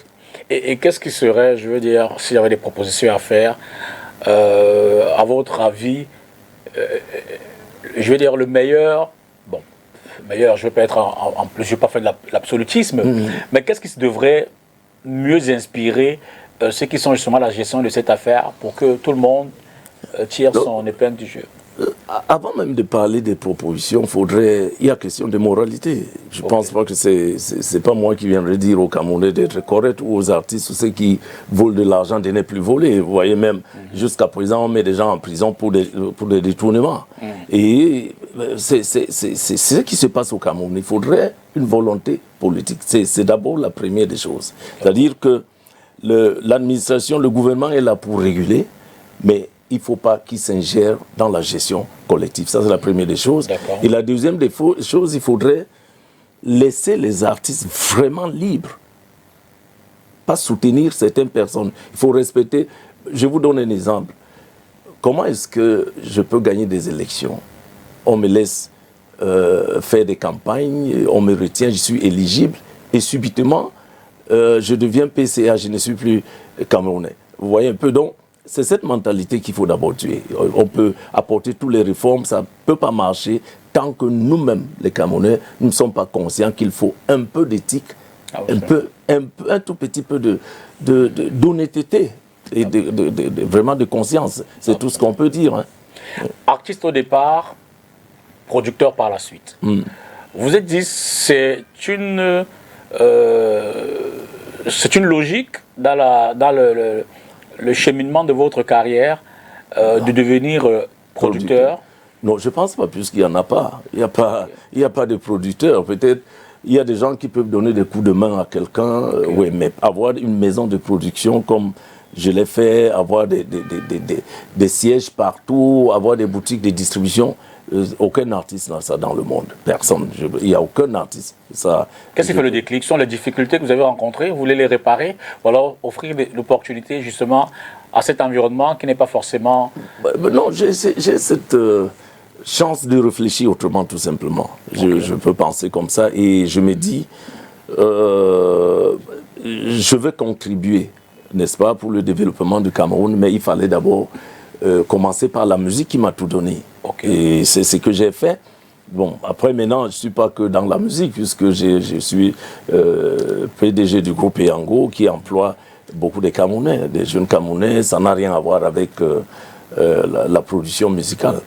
Et qu'est-ce qui serait, je veux dire, s'il y avait des propositions à faire, à votre avis, je veux dire, le meilleur, bon, meilleur, je ne vais pas être en plus, je ne vais pas faire de l'absolutisme, mais qu'est-ce qui devrait mieux inspirer ceux qui sont justement à la gestion de cette affaire pour que tout le monde tire son épingle du jeu? Avant même de parler des propositions, il y a question de moralité. Je ne pense pas que c'est pas moi qui viendrai dire aux Camerounais d'être correct ou aux artistes ou ceux qui volent de l'argent de ne plus voler. Vous voyez même, jusqu'à présent, on met des gens en prison pour des détournements. Et c'est ce qui se passe au Cameroun. Il faudrait une volonté politique. C'est d'abord la première des choses. C'est-à-dire que l'administration, le gouvernement est là pour réguler, mais il ne faut pas qu'il s'ingère dans la gestion collective. Ça, c'est la première des choses. Et la deuxième des choses, il faudrait laisser les artistes vraiment libres. Pas soutenir certaines personnes. Il faut respecter. Je vous donne un exemple. Comment est-ce que je peux gagner des élections? On me laisse faire des campagnes, on me retient, je suis éligible, et subitement, je deviens PCA, je ne suis plus camerounais. Vous voyez un peu, donc, c'est cette mentalité qu'il faut d'abord tuer. On peut apporter toutes les réformes, ça ne peut pas marcher tant que nous-mêmes, les Camerounais, nous ne sommes pas conscients qu'il faut un peu d'éthique, un tout petit peu d'honnêteté et vraiment de conscience. C'est tout ce qu'on peut dire. Hein. Artiste au départ, producteur par la suite. Vous êtes dit, c'est une logique dans le cheminement de votre carrière de devenir producteur? Non, je ne pense pas, puisqu'il n'y en a pas. Il n'y a pas de producteur. Peut-être il y a des gens qui peuvent donner des coups de main à quelqu'un, oui, mais avoir une maison de production comme je l'ai fait, avoir des sièges partout, avoir des boutiques de distribution, aucun artiste n'a ça dans le monde. Personne. Il n'y a aucun artiste. Qu'est-ce qui fait le déclic? Ce sont les difficultés que vous avez rencontrées? Vous voulez les réparer? Ou alors offrir l'opportunité justement à cet environnement qui n'est pas forcément... Non, j'ai cette chance de réfléchir autrement, tout simplement. Je peux penser comme ça et je me dis, je veux contribuer, n'est-ce pas, pour le développement du Cameroun, mais il fallait d'abord commencer par la musique qui m'a tout donné. Et c'est ce que j'ai fait. Bon, après maintenant, je ne suis pas que dans la musique, puisque je suis PDG du groupe Yango qui emploie beaucoup de Camerounais, des jeunes Camerounais. Ça n'a rien à voir avec la production musicale.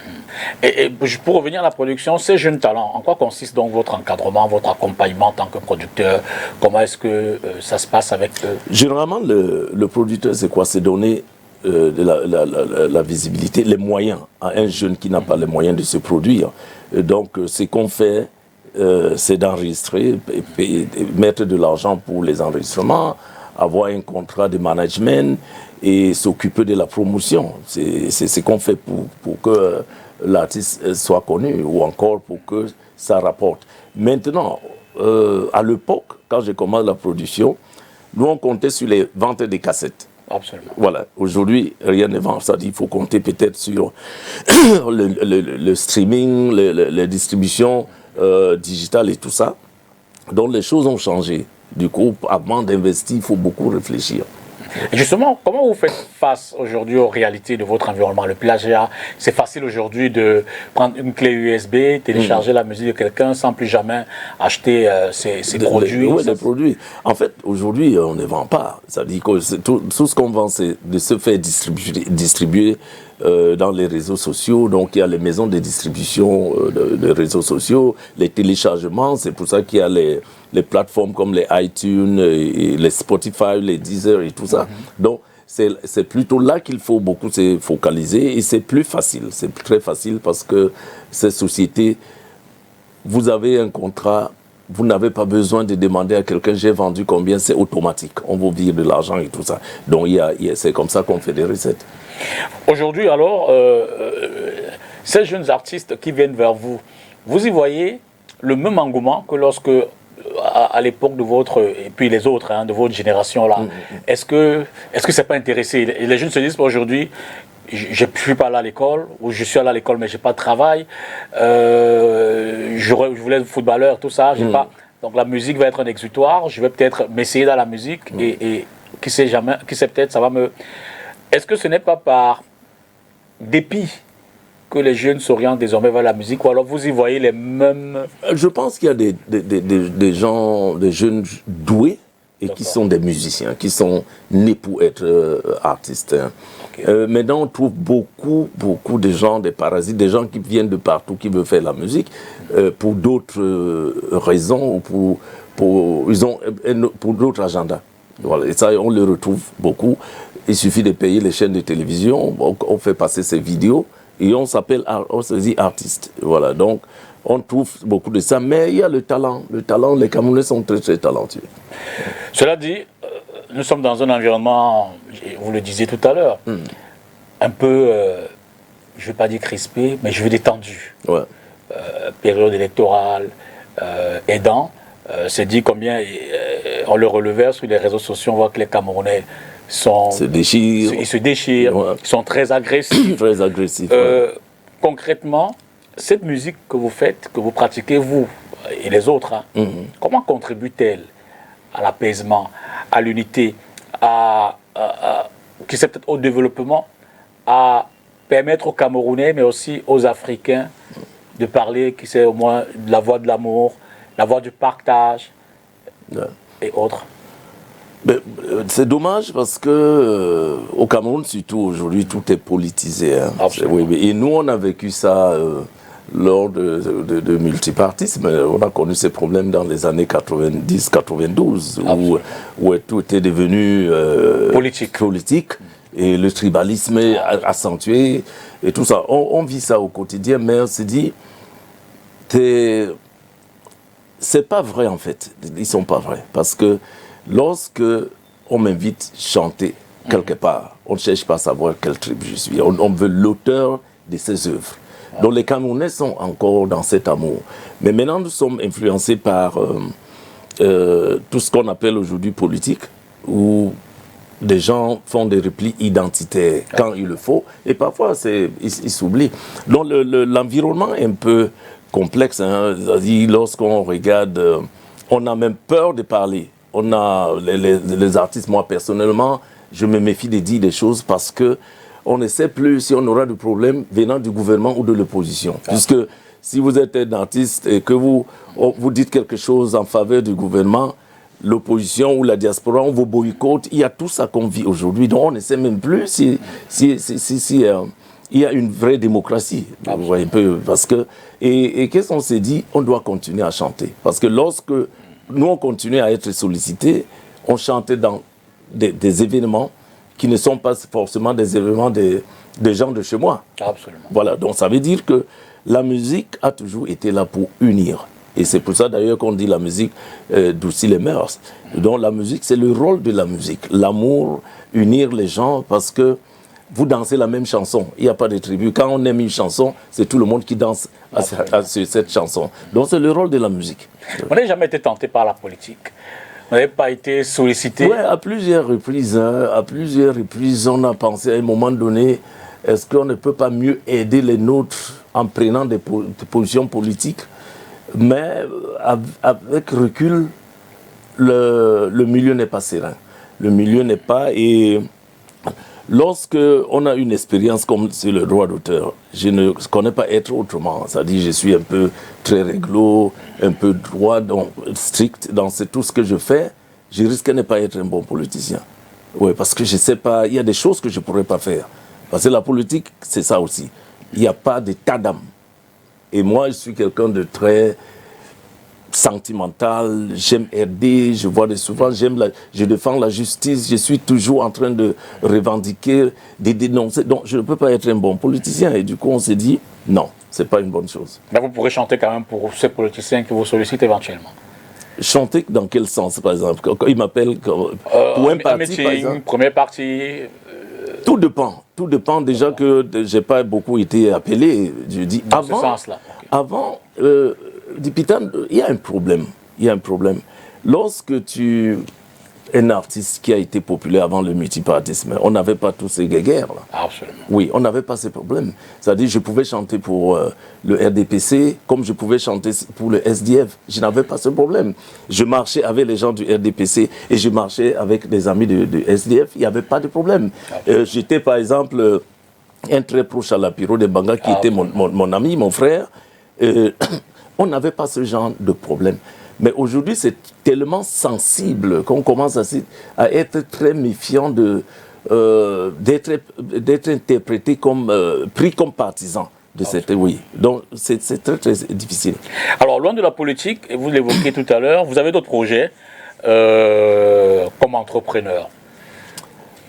Et pour revenir à la production, ces jeunes talents, en quoi consiste donc votre encadrement, votre accompagnement en tant que producteur? Comment est-ce que ça se passe avec eux? Généralement, le producteur, c'est quoi? C'est donner la visibilité, les moyens à un jeune qui n'a pas les moyens de se produire. Et donc, ce qu'on fait, c'est d'enregistrer, mettre de l'argent pour les enregistrements, avoir un contrat de management et s'occuper de la promotion. C'est ce qu'on fait pour que l'artiste soit connu ou encore pour que ça rapporte. Maintenant, à l'époque, quand j'ai commencé la production, nous on comptait sur les ventes des cassettes. Absolument. Voilà. Aujourd'hui, rien ne vend. Ça dit, il faut compter peut-être sur le streaming, les distributions digitales et tout ça. Donc les choses ont changé. Du coup, avant d'investir, il faut beaucoup réfléchir. Et justement, comment vous faites face aujourd'hui aux réalités de votre environnement? Le plagiat, c'est facile aujourd'hui de prendre une clé USB, télécharger la musique de quelqu'un sans plus jamais acheter ses produits. Oui, les produits. En fait, aujourd'hui, on ne vend pas. Ça dit que tout ce qu'on vend, c'est de se faire distribuer dans les réseaux sociaux. Donc, il y a les maisons de distribution de réseaux sociaux, les téléchargements. C'est pour ça qu'il y a les plateformes comme les iTunes, et les Spotify, les Deezer et tout ça. Donc, c'est plutôt là qu'il faut beaucoup se focaliser et c'est plus facile. C'est très facile parce que ces sociétés, vous avez un contrat, vous n'avez pas besoin de demander à quelqu'un j'ai vendu combien, c'est automatique. On vous vire de l'argent et tout ça. Donc, c'est comme ça qu'on fait des recettes. Aujourd'hui, alors, ces jeunes artistes qui viennent vers vous, vous y voyez le même engouement que lorsque, à l'époque de votre, et puis les autres, de votre génération là, est-ce que c'est pas intéressé? Les jeunes se disent aujourd'hui, je ne suis pas allé à l'école, ou je suis allé à l'école mais je n'ai pas de travail, je voulais être footballeur, tout ça, j'ai pas. Donc la musique va être un exutoire, je vais peut-être m'essayer dans la musique et qui sait jamais, qui sait peut-être ça va me... Est-ce que ce n'est pas par dépit que les jeunes s'orientent désormais vers la musique, ou alors vous y voyez les mêmes... Je pense qu'il y a des gens, des jeunes doués et qui sont des musiciens, qui sont nés pour être artistes. Hein. Okay. Maintenant, on trouve beaucoup de gens, des parasites, des gens qui viennent de partout, qui veulent faire la musique pour d'autres raisons ou pour d'autres agendas. Voilà. Et ça, on le retrouve beaucoup. Il suffit de payer les chaînes de télévision, on fait passer ces vidéos et on se dit artiste. Voilà. Donc, on trouve beaucoup de ça, mais il y a le talent. Le talent, les Camerounais sont très, très talentueux. Cela dit, nous sommes dans un environnement, vous le disiez tout à l'heure, un peu, je ne vais pas dire crispé, mais je vais dire tendu. Ouais. Période électorale, aidant, c'est dit combien on le relevait sur les réseaux sociaux, on voit que les Camerounais se déchirent, ouais. Ils sont très agressifs. Très agressifs. Concrètement, cette musique que vous faites, que vous pratiquez, vous et les autres, hein, comment contribue-t-elle à l'apaisement, à l'unité, qui sait peut-être au développement, à permettre aux Camerounais, mais aussi aux Africains, de parler, qui sait au moins, de la voix de l'amour, la voix du partage, et autres? C'est dommage parce que au Cameroun, surtout aujourd'hui, tout est politisé. Hein. Et nous, on a vécu ça lors de multipartisme. On a connu ces problèmes dans les années 90-92, où tout était devenu politique et le tribalisme est accentué et tout ça. On vit ça au quotidien, mais on se dit, c'est pas vrai en fait. Ils sont pas vrais parce que lorsque on m'invite à chanter quelque part, on ne cherche pas à savoir quelle tribu je suis. On veut l'auteur de ses œuvres. Donc les Camerounais sont encore dans cet amour. Mais maintenant, nous sommes influencés par tout ce qu'on appelle aujourd'hui politique, où des gens font des replis identitaires quand il le faut, et parfois ils s'oublient. Donc l'environnement est un peu complexe. Hein. Lorsqu'on regarde, on a même peur de parler. On a les artistes, moi personnellement, je me méfie de dire des choses parce que on ne sait plus si on aura des problèmes venant du gouvernement ou de l'opposition. Puisque si vous êtes un artiste et que vous dites quelque chose en faveur du gouvernement, l'opposition ou la diaspora, on vous boycotte, il y a tout ça qu'on vit aujourd'hui. Donc on ne sait même plus si il y a une vraie démocratie. Vous voyez un peu, parce que, et qu'est-ce qu'on s'est dit? On doit continuer à chanter. Parce que lorsque nous, on continue à être sollicités, on chantait dans des événements qui ne sont pas forcément des événements des gens de chez moi. Absolument. Voilà, donc ça veut dire que la musique a toujours été là pour unir. Et c'est pour ça d'ailleurs qu'on dit la musique doucit les mœurs. Donc la musique, c'est le rôle de la musique. L'amour, unir les gens, parce que vous dansez la même chanson. Il n'y a pas de tribu. Quand on aime une chanson, c'est tout le monde qui danse à cette chanson. Donc c'est le rôle de la musique. Vous n'avez jamais été tenté par la politique? Vous n'avez pas été sollicité? Oui, à plusieurs reprises. Hein, à plusieurs reprises, on a pensé à un moment donné, est-ce qu'on ne peut pas mieux aider les nôtres en prenant des positions politiques? Mais avec recul, le milieu n'est pas serein. Le milieu n'est pas... Et lorsque on a une expérience comme c'est le droit d'auteur, je ne connais pas être autrement. C'est-à-dire je suis un peu très réglo, un peu droit, donc strict dans tout ce que je fais. Je risque de ne pas être un bon politicien. Oui, parce que je ne sais pas, il y a des choses que je ne pourrais pas faire. Parce que la politique, c'est ça aussi. Il n'y a pas d'état d'âme. Et moi, je suis quelqu'un de très sentimental, j'aime aider, je vois souvent, je défends la justice, je suis toujours en train de revendiquer, de dénoncer. Donc, je ne peux pas être un bon politicien. Et du coup, on s'est dit, non, ce n'est pas une bonne chose. Mais vous pourrez chanter quand même pour ces politiciens qui vous sollicitent éventuellement. Chanter dans quel sens, par exemple? Quand ils m'appellent pour un parti, meeting, par exemple? Premier parti... Tout dépend. Tout dépend. Déjà que je n'ai pas beaucoup été appelé. Je dis, dans ce sens-là. Okay. Avant, il y a un problème. Il y a un problème. Lorsque tu un artiste qui a été populaire avant le multipartisme. On n'avait pas tous ces guéguerres là. Absolument. Oui, on n'avait pas ces problèmes. C'est-à-dire, je pouvais chanter pour le RDPC comme je pouvais chanter pour le SDF. Je n'avais pas ce problème. Je marchais avec les gens du RDPC et je marchais avec des amis du SDF. Il n'y avait pas de problème. J'étais, par exemple, un très proche à l'apéro de Banga qui était mon ami, mon frère. On n'avait pas ce genre de problème. Mais aujourd'hui, c'est tellement sensible qu'on commence à être très méfiant d'être interprété comme, pris comme partisan de cette... Oui, donc c'est très, très difficile. Alors, loin de la politique, et vous l'évoquiez tout à l'heure, vous avez d'autres projets comme entrepreneur.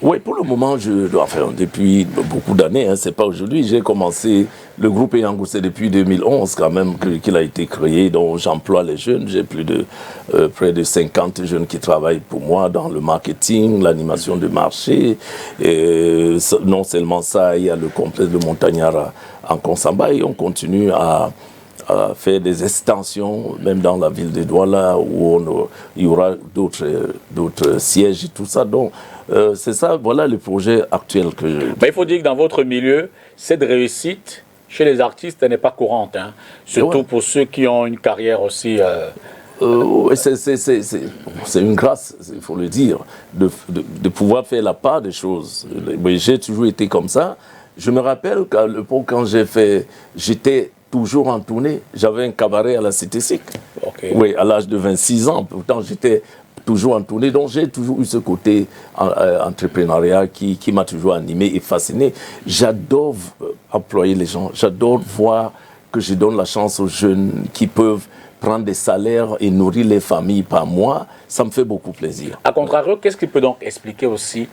Oui, pour le moment, depuis beaucoup d'années, hein, c'est pas aujourd'hui, j'ai commencé le groupe Eyango, c'est depuis 2011 quand même qu'il a été créé, dont j'emploie les jeunes. J'ai près de 50 jeunes qui travaillent pour moi dans le marketing, l'animation de marché. Et non seulement ça, il y a le complexe de Montagnard en Konsamba et on continue à faire des extensions, même dans la ville de Douala, où il y aura d'autres sièges et tout ça. Donc, c'est ça, voilà le projet actuel que je... Il faut dire que dans votre milieu, cette réussite chez les artistes n'est pas courante, hein. Surtout pour ceux qui ont une carrière aussi... c'est une grâce, il faut le dire, de pouvoir faire la part des choses. Mais j'ai toujours été comme ça. Je me rappelle qu'à l'époque, quand j'étais toujours en tournée, j'avais un cabaret à la Cité SIC. Okay. Oui, à l'âge de 26 ans. Pourtant, j'étais toujours en tournée. Donc, j'ai toujours eu ce côté entrepreneuriat qui m'a toujours animé et fasciné. J'adore employer les gens. J'adore voir que je donne la chance aux jeunes qui peuvent prendre des salaires et nourrir les familles par mois. Ça me fait beaucoup plaisir. A contrario, qu'est-ce qui peut donc expliquer aussi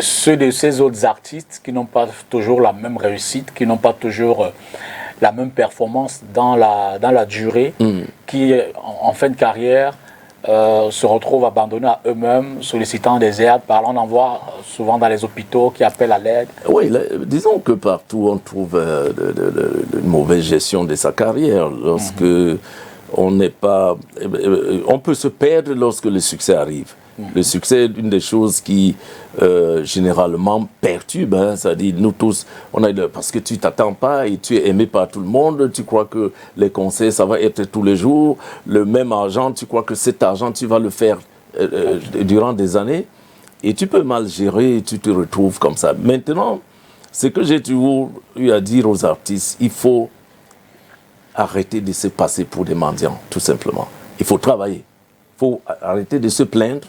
ceux de ces autres artistes qui n'ont pas toujours la même réussite, qui n'ont pas toujours la même performance dans la durée, qui, en fin de carrière, se retrouvent abandonnés à eux-mêmes, sollicitant des aides, parlant d'en voir souvent dans les hôpitaux qui appellent à l'aide. Oui, disons que partout on trouve une mauvaise gestion de sa carrière. Lorsque on n'est pas... On peut se perdre lorsque le succès arrive. Le succès est une des choses qui généralement perturbe, hein, c'est-à-dire nous tous, parce que tu t'attends pas et tu es aimé par tout le monde, tu crois que les concerts ça va être tous les jours, le même argent, tu crois que cet argent tu vas le faire durant des années et tu peux mal gérer et tu te retrouves comme ça. Maintenant, ce que j'ai toujours eu à dire aux artistes, il faut arrêter de se passer pour des mendiants, tout simplement. Il faut travailler, il faut arrêter de se plaindre.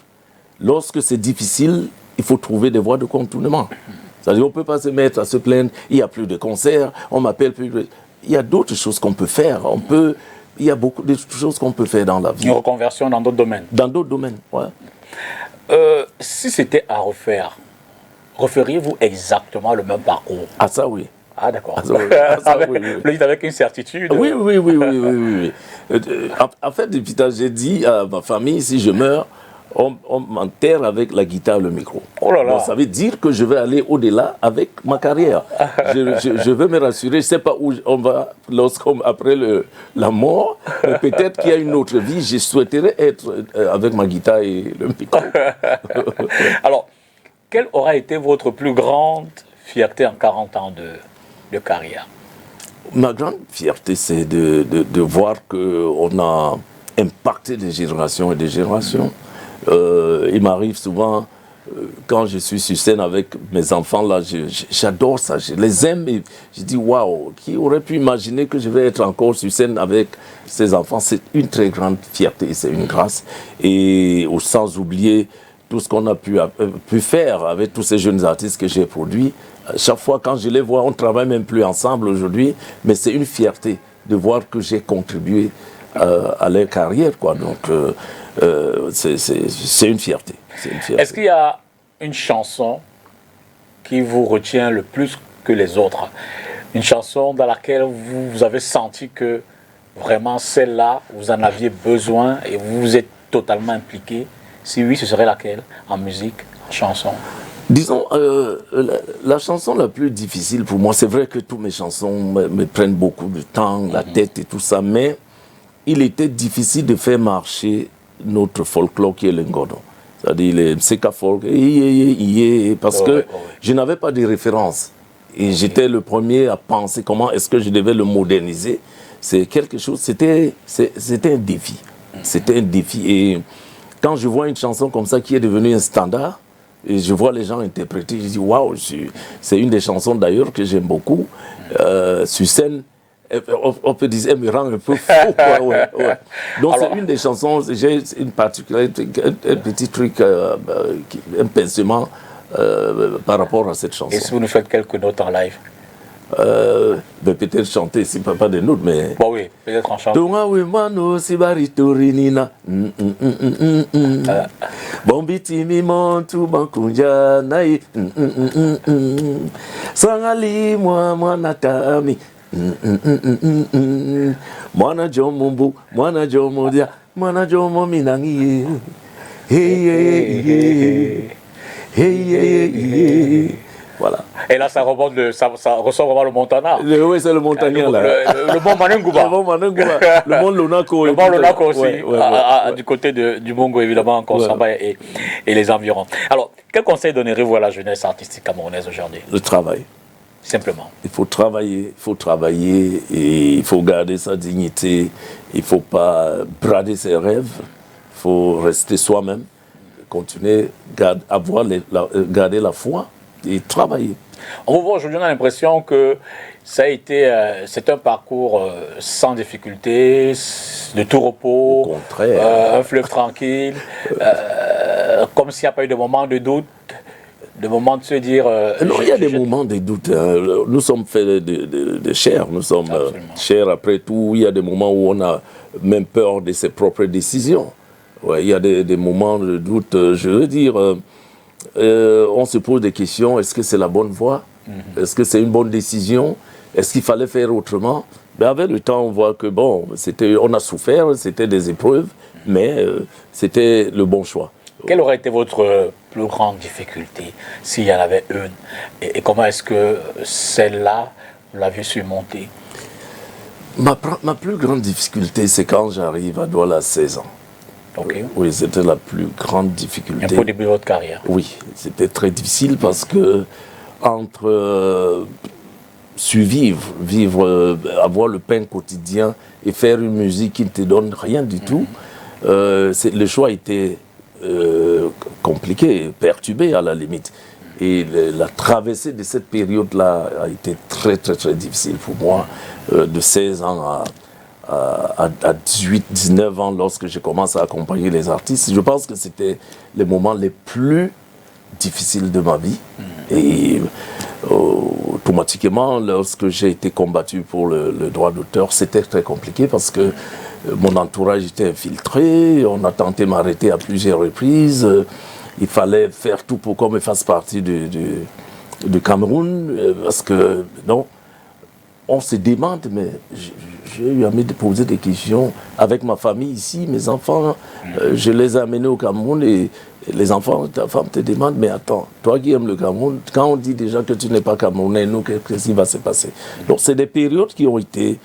Lorsque c'est difficile, il faut trouver des voies de contournement. C'est-à-dire qu'on ne peut pas se mettre à se plaindre, il n'y a plus de concerts, on m'appelle plus. Il y a d'autres choses qu'on peut faire. Il y a beaucoup de choses qu'on peut faire dans la vie. Une reconversion dans d'autres domaines. Dans d'autres domaines, ouais. Si c'était à refaire, referiez-vous exactement le même parcours? Ah ça oui. Ah d'accord. Avec une certitude. Oui. En fait, depuis tard, j'ai dit à ma famille, si je meurs, on m'enterre avec la guitare et le micro. Oh là là. Donc, ça veut dire que je vais aller au-delà avec ma carrière. Je veux me rassurer, je ne sais pas où on va après la mort, mais peut-être qu'il y a une autre vie. Je souhaiterais être avec ma guitare et le micro. Alors, quelle aura été votre plus grande fierté en 40 ans de carrière? Ma grande fierté, c'est de voir qu'on a impacté des générations et des générations. Il m'arrive souvent, quand je suis sur scène avec mes enfants, là, j'adore ça, je les aime et je dis waouh, qui aurait pu imaginer que je vais être encore sur scène avec ces enfants? C'est une très grande fierté, c'est une grâce. Et sans oublier tout ce qu'on a pu faire avec tous ces jeunes artistes que j'ai produits. Chaque fois quand je les vois, on ne travaille même plus ensemble aujourd'hui, mais c'est une fierté de voir que j'ai contribué à leur carrière, quoi. Donc, c'est une fierté. Est-ce qu'il y a une chanson qui vous retient le plus que les autres? Une chanson dans laquelle vous avez senti que vraiment celle-là, vous en aviez besoin et vous vous êtes totalement impliqué? Si oui, ce serait laquelle? En musique, en chanson? Disons, la chanson la plus difficile pour moi, c'est vrai que toutes mes chansons me prennent beaucoup de temps, la tête et tout ça, mais il était difficile de faire marcher notre folklore qui est le Ngodo. c'est-à-dire les MCK Folk, parce que je n'avais pas de référence. Et j'étais le premier à penser comment est-ce que je devais le moderniser. C'est quelque chose, c'était un défi. C'était un défi. Et quand je vois une chanson comme ça qui est devenue un standard, et je vois les gens interpréter, je dis waouh, c'est une des chansons d'ailleurs que j'aime beaucoup. Sur scène, on peut dire, elle me rend un peu fou. Ouais. Donc c'est une des chansons, j'ai une particularité, un petit truc, un pincement par rapport à cette chanson. Et si vous nous faites quelques notes en live? Peut-être chanter, c'est pas des notes, mais... Bon oui, peut-être en chantant. Bombiti mi montu bankunja nai sangali mwana kami mwana jomumbu mwana jomodia mwana jomo minangi hey. Voilà. Et là, ça ressort vraiment le Montana. Oui, c'est le montagnard là. Le bon Manengouba. Le bon Manengouba. Le bon Lonako. Le bon Lonako aussi. Du côté du Mongo, évidemment, Konsamba et les environs. Alors, quel conseil donnerez-vous à la jeunesse artistique camerounaise aujourd'hui? Le travail. Simplement. Il faut travailler et il faut garder sa dignité. Il ne faut pas brader ses rêves. Il faut rester soi-même, continuer à garder la foi et travailler. On vous voit aujourd'hui, on a l'impression que c'est un parcours sans difficulté, de tout repos, au contraire. Un fleuve tranquille, comme s'il n'y a pas eu de moment de doute, de moment de se dire... non, il y a des moments de doute. Nous sommes faits de chair, nous sommes chair après tout. Il y a des moments où on a même peur de ses propres décisions. Ouais, il y a des moments de doute, je veux dire... on se pose des questions, est-ce que c'est la bonne voie? Est-ce que c'est une bonne décision? Est-ce qu'il fallait faire autrement? Ben avec le temps, on voit que bon, on a souffert, c'était des épreuves, mais c'était le bon choix. Quelle aurait été votre plus grande difficulté, s'il y en avait une? Et comment est-ce que celle-là, vous l'avez surmontée? Ma plus grande difficulté, c'est quand j'arrive à Douala à 16 ans. Okay. Oui, c'était la plus grande difficulté. Un peu au début de votre carrière. Oui, c'était très difficile parce que entre vivre, avoir le pain quotidien et faire une musique qui ne te donne rien du tout, le choix était compliqué, perturbé à la limite. Et la traversée de cette période-là a été très, très, très difficile pour moi, de 16 ans à 18, 19 ans, lorsque j'ai commencé à accompagner les artistes. Je pense que c'était les moments les plus difficiles de ma vie. Et automatiquement, lorsque j'ai été combattu pour le droit d'auteur, c'était très compliqué parce que mon entourage était infiltré, on a tenté de m'arrêter à plusieurs reprises. Il fallait faire tout pour qu'on me fasse partie du Cameroun, parce que, non, on se demande, mais j'ai eu à me poser des questions avec ma famille ici, mes enfants, je les ai amenés au Cameroun et les enfants, ta femme te demande, mais attends, toi qui aimes le Cameroun, quand on dit déjà que tu n'es pas Camerounais, nous, qu'est-ce qui va se passer? Donc c'est des périodes qui ont été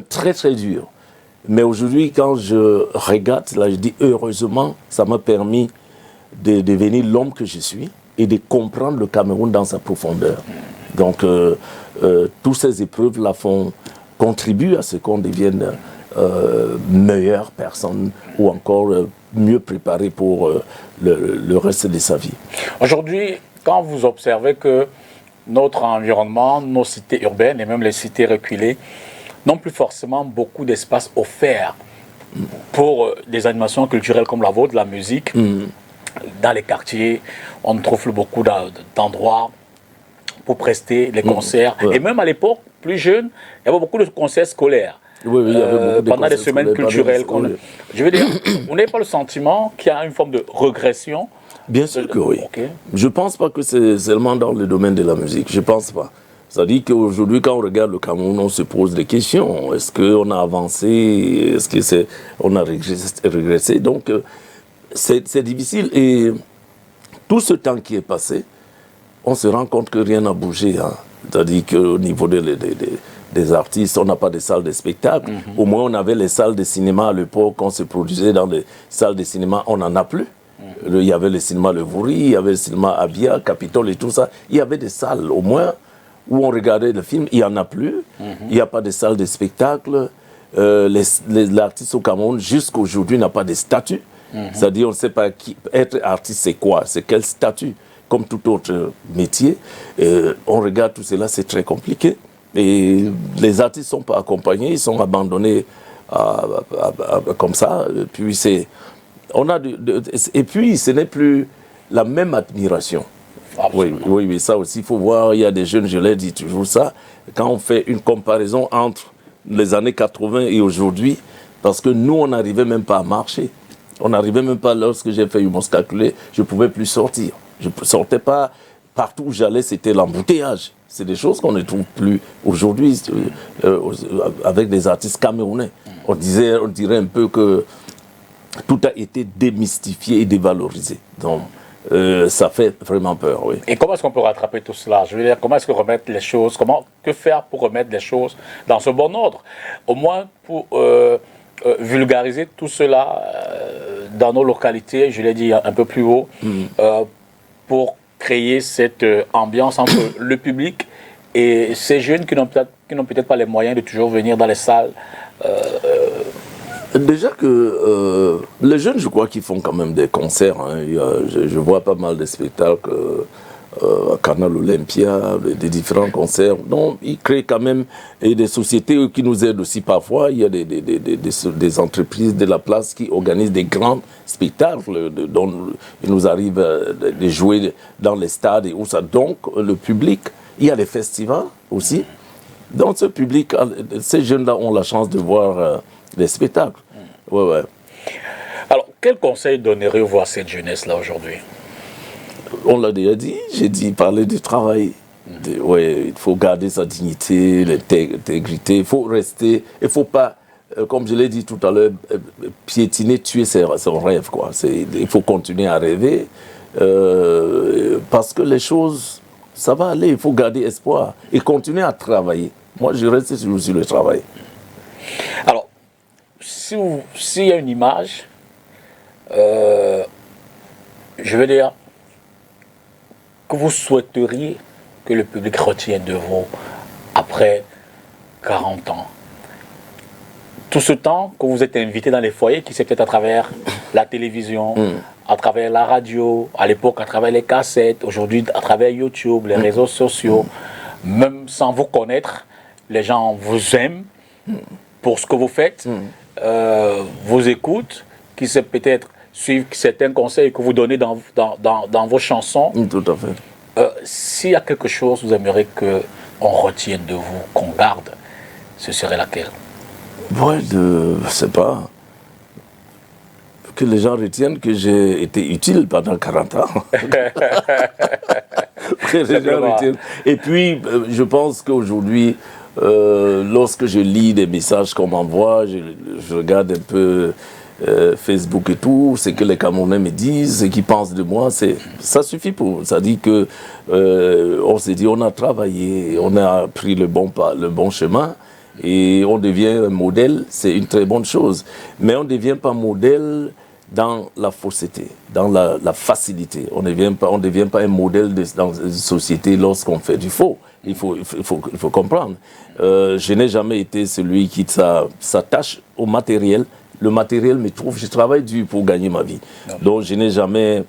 très très dures. Mais aujourd'hui, quand je regarde, là je dis heureusement, ça m'a permis de devenir l'homme que je suis et de comprendre le Cameroun dans sa profondeur. Donc, toutes ces épreuves-là contribuent à ce qu'on devienne meilleure personne ou encore mieux préparé pour le reste de sa vie. Aujourd'hui, quand vous observez que notre environnement, nos cités urbaines et même les cités reculées n'ont plus forcément beaucoup d'espace offert pour des animations culturelles comme la vôtre, la musique, dans les quartiers, on trouve plus beaucoup d'endroits pour prester les concerts. Et même à l'époque, plus jeune, il y avait beaucoup de concerts scolaires. Oui, il y avait beaucoup de pendant des semaines culturelles. Je veux dire, vous n'avez pas le sentiment qu'il y a une forme de régression? Bien sûr que oui. Okay. Je ne pense pas que c'est seulement dans le domaine de la musique. Je ne pense pas. C'est-à-dire qu'aujourd'hui, quand on regarde le Cameroun, on se pose des questions. Est-ce qu'on a avancé? Est-ce qu'on a régressé? Donc, c'est difficile. Et tout ce temps qui est passé, on se rend compte que rien n'a bougé. Hein. C'est-à-dire qu'au niveau des artistes, on n'a pas de salles de spectacle. Au moins, on avait les salles de cinéma à l'époque, on se produisait dans les salles de cinéma, on n'en a plus. Il y avait le cinéma Le Voury, il y avait le cinéma Abia, Capitole et tout ça. Il y avait des salles, au moins, où on regardait le film. Il n'y en a plus. Il n'y a pas de salle de spectacle. L'artiste au Cameroun, jusqu'à aujourd'hui, n'a pas de statut. C'est-à-dire, on ne sait pas être artiste, c'est quoi, c'est quel statut. Comme tout autre métier, on regarde tout cela, c'est très compliqué. Et les artistes ne sont pas accompagnés, ils sont abandonnés comme ça. Et puis, et puis ce n'est plus la même admiration. Oui, ça aussi, il faut voir, il y a des jeunes, je l'ai dit toujours ça, quand on fait une comparaison entre les années 80 et aujourd'hui, parce que nous, on n'arrivait même pas à marcher. On n'arrivait même pas, lorsque j'ai fait Humours Calculés, je ne pouvais plus sortir. Je ne sortais pas, partout où j'allais, c'était l'embouteillage. C'est des choses qu'on ne trouve plus aujourd'hui avec des artistes camerounais. On dirait un peu que tout a été démystifié et dévalorisé. Donc, ça fait vraiment peur, oui. Et comment est-ce qu'on peut rattraper tout cela? Je veux dire, comment est-ce que remettre les choses, que faire pour remettre les choses dans ce bon ordre? Au moins pour vulgariser tout cela dans nos localités, je l'ai dit un peu plus haut, pour créer cette ambiance entre le public et ces jeunes qui n'ont peut-être pas les moyens de toujours venir dans les salles. Déjà que les jeunes, je crois qu'ils font quand même des concerts. Hein. Je vois pas mal de spectacles à Canal Olympia, des différents concerts. Donc, ils créent quand même des sociétés qui nous aident aussi parfois. Il y a des entreprises de la place qui organisent des grands spectacles dont il nous arrive de jouer dans les stades et où ça. Donc, le public, il y a les festivals aussi. Donc, ce public, ces jeunes-là ont la chance de voir des spectacles. Ouais. Alors, quel conseil donnerez-vous à cette jeunesse-là aujourd'hui? On l'a déjà dit, j'ai dit parler du travail. Il faut garder sa dignité, l'intégrité. Il faut rester, il ne faut pas, comme je l'ai dit tout à l'heure, piétiner, tuer son rêve. Quoi. Il faut continuer à rêver parce que les choses, ça va aller. Il faut garder espoir et continuer à travailler. Moi, je reste sur le travail. Alors, s'il y a une image, je veux dire, que vous souhaiteriez que le public retienne de vous après 40 ans. Tout ce temps que vous êtes invité dans les foyers, qui c'est peut-être à travers la télévision, à travers la radio, à l'époque à travers les cassettes, aujourd'hui à travers YouTube, les réseaux sociaux, même sans vous connaître, les gens vous aiment pour ce que vous faites, vous écoutent, qui sait peut-être suivre certains conseils que vous donnez dans vos chansons. Tout à fait. S'il y a quelque chose que vous aimeriez qu'on retienne de vous, qu'on garde, ce serait laquelle? Ouais, je ne sais pas. Que les gens retiennent que j'ai été utile pendant 40 ans. Que les gens retiennent. Et puis, je pense qu'aujourd'hui, lorsque je lis des messages qu'on m'envoie, je regarde un peu Facebook et tout, ce que les Camerounais me disent, ce qu'ils pensent de moi, ça suffit pour. Ça dit que on s'est dit, on a travaillé, on a pris le bon chemin et on devient un modèle, c'est une très bonne chose. Mais on ne devient pas modèle dans la fausseté, dans la facilité. On ne devient pas un modèle dans une société lorsqu'on fait du faux. Il faut comprendre. Je n'ai jamais été celui qui s'attache au matériel. Le matériel me trouve, je travaille dur pour gagner ma vie. Donc je n'ai jamais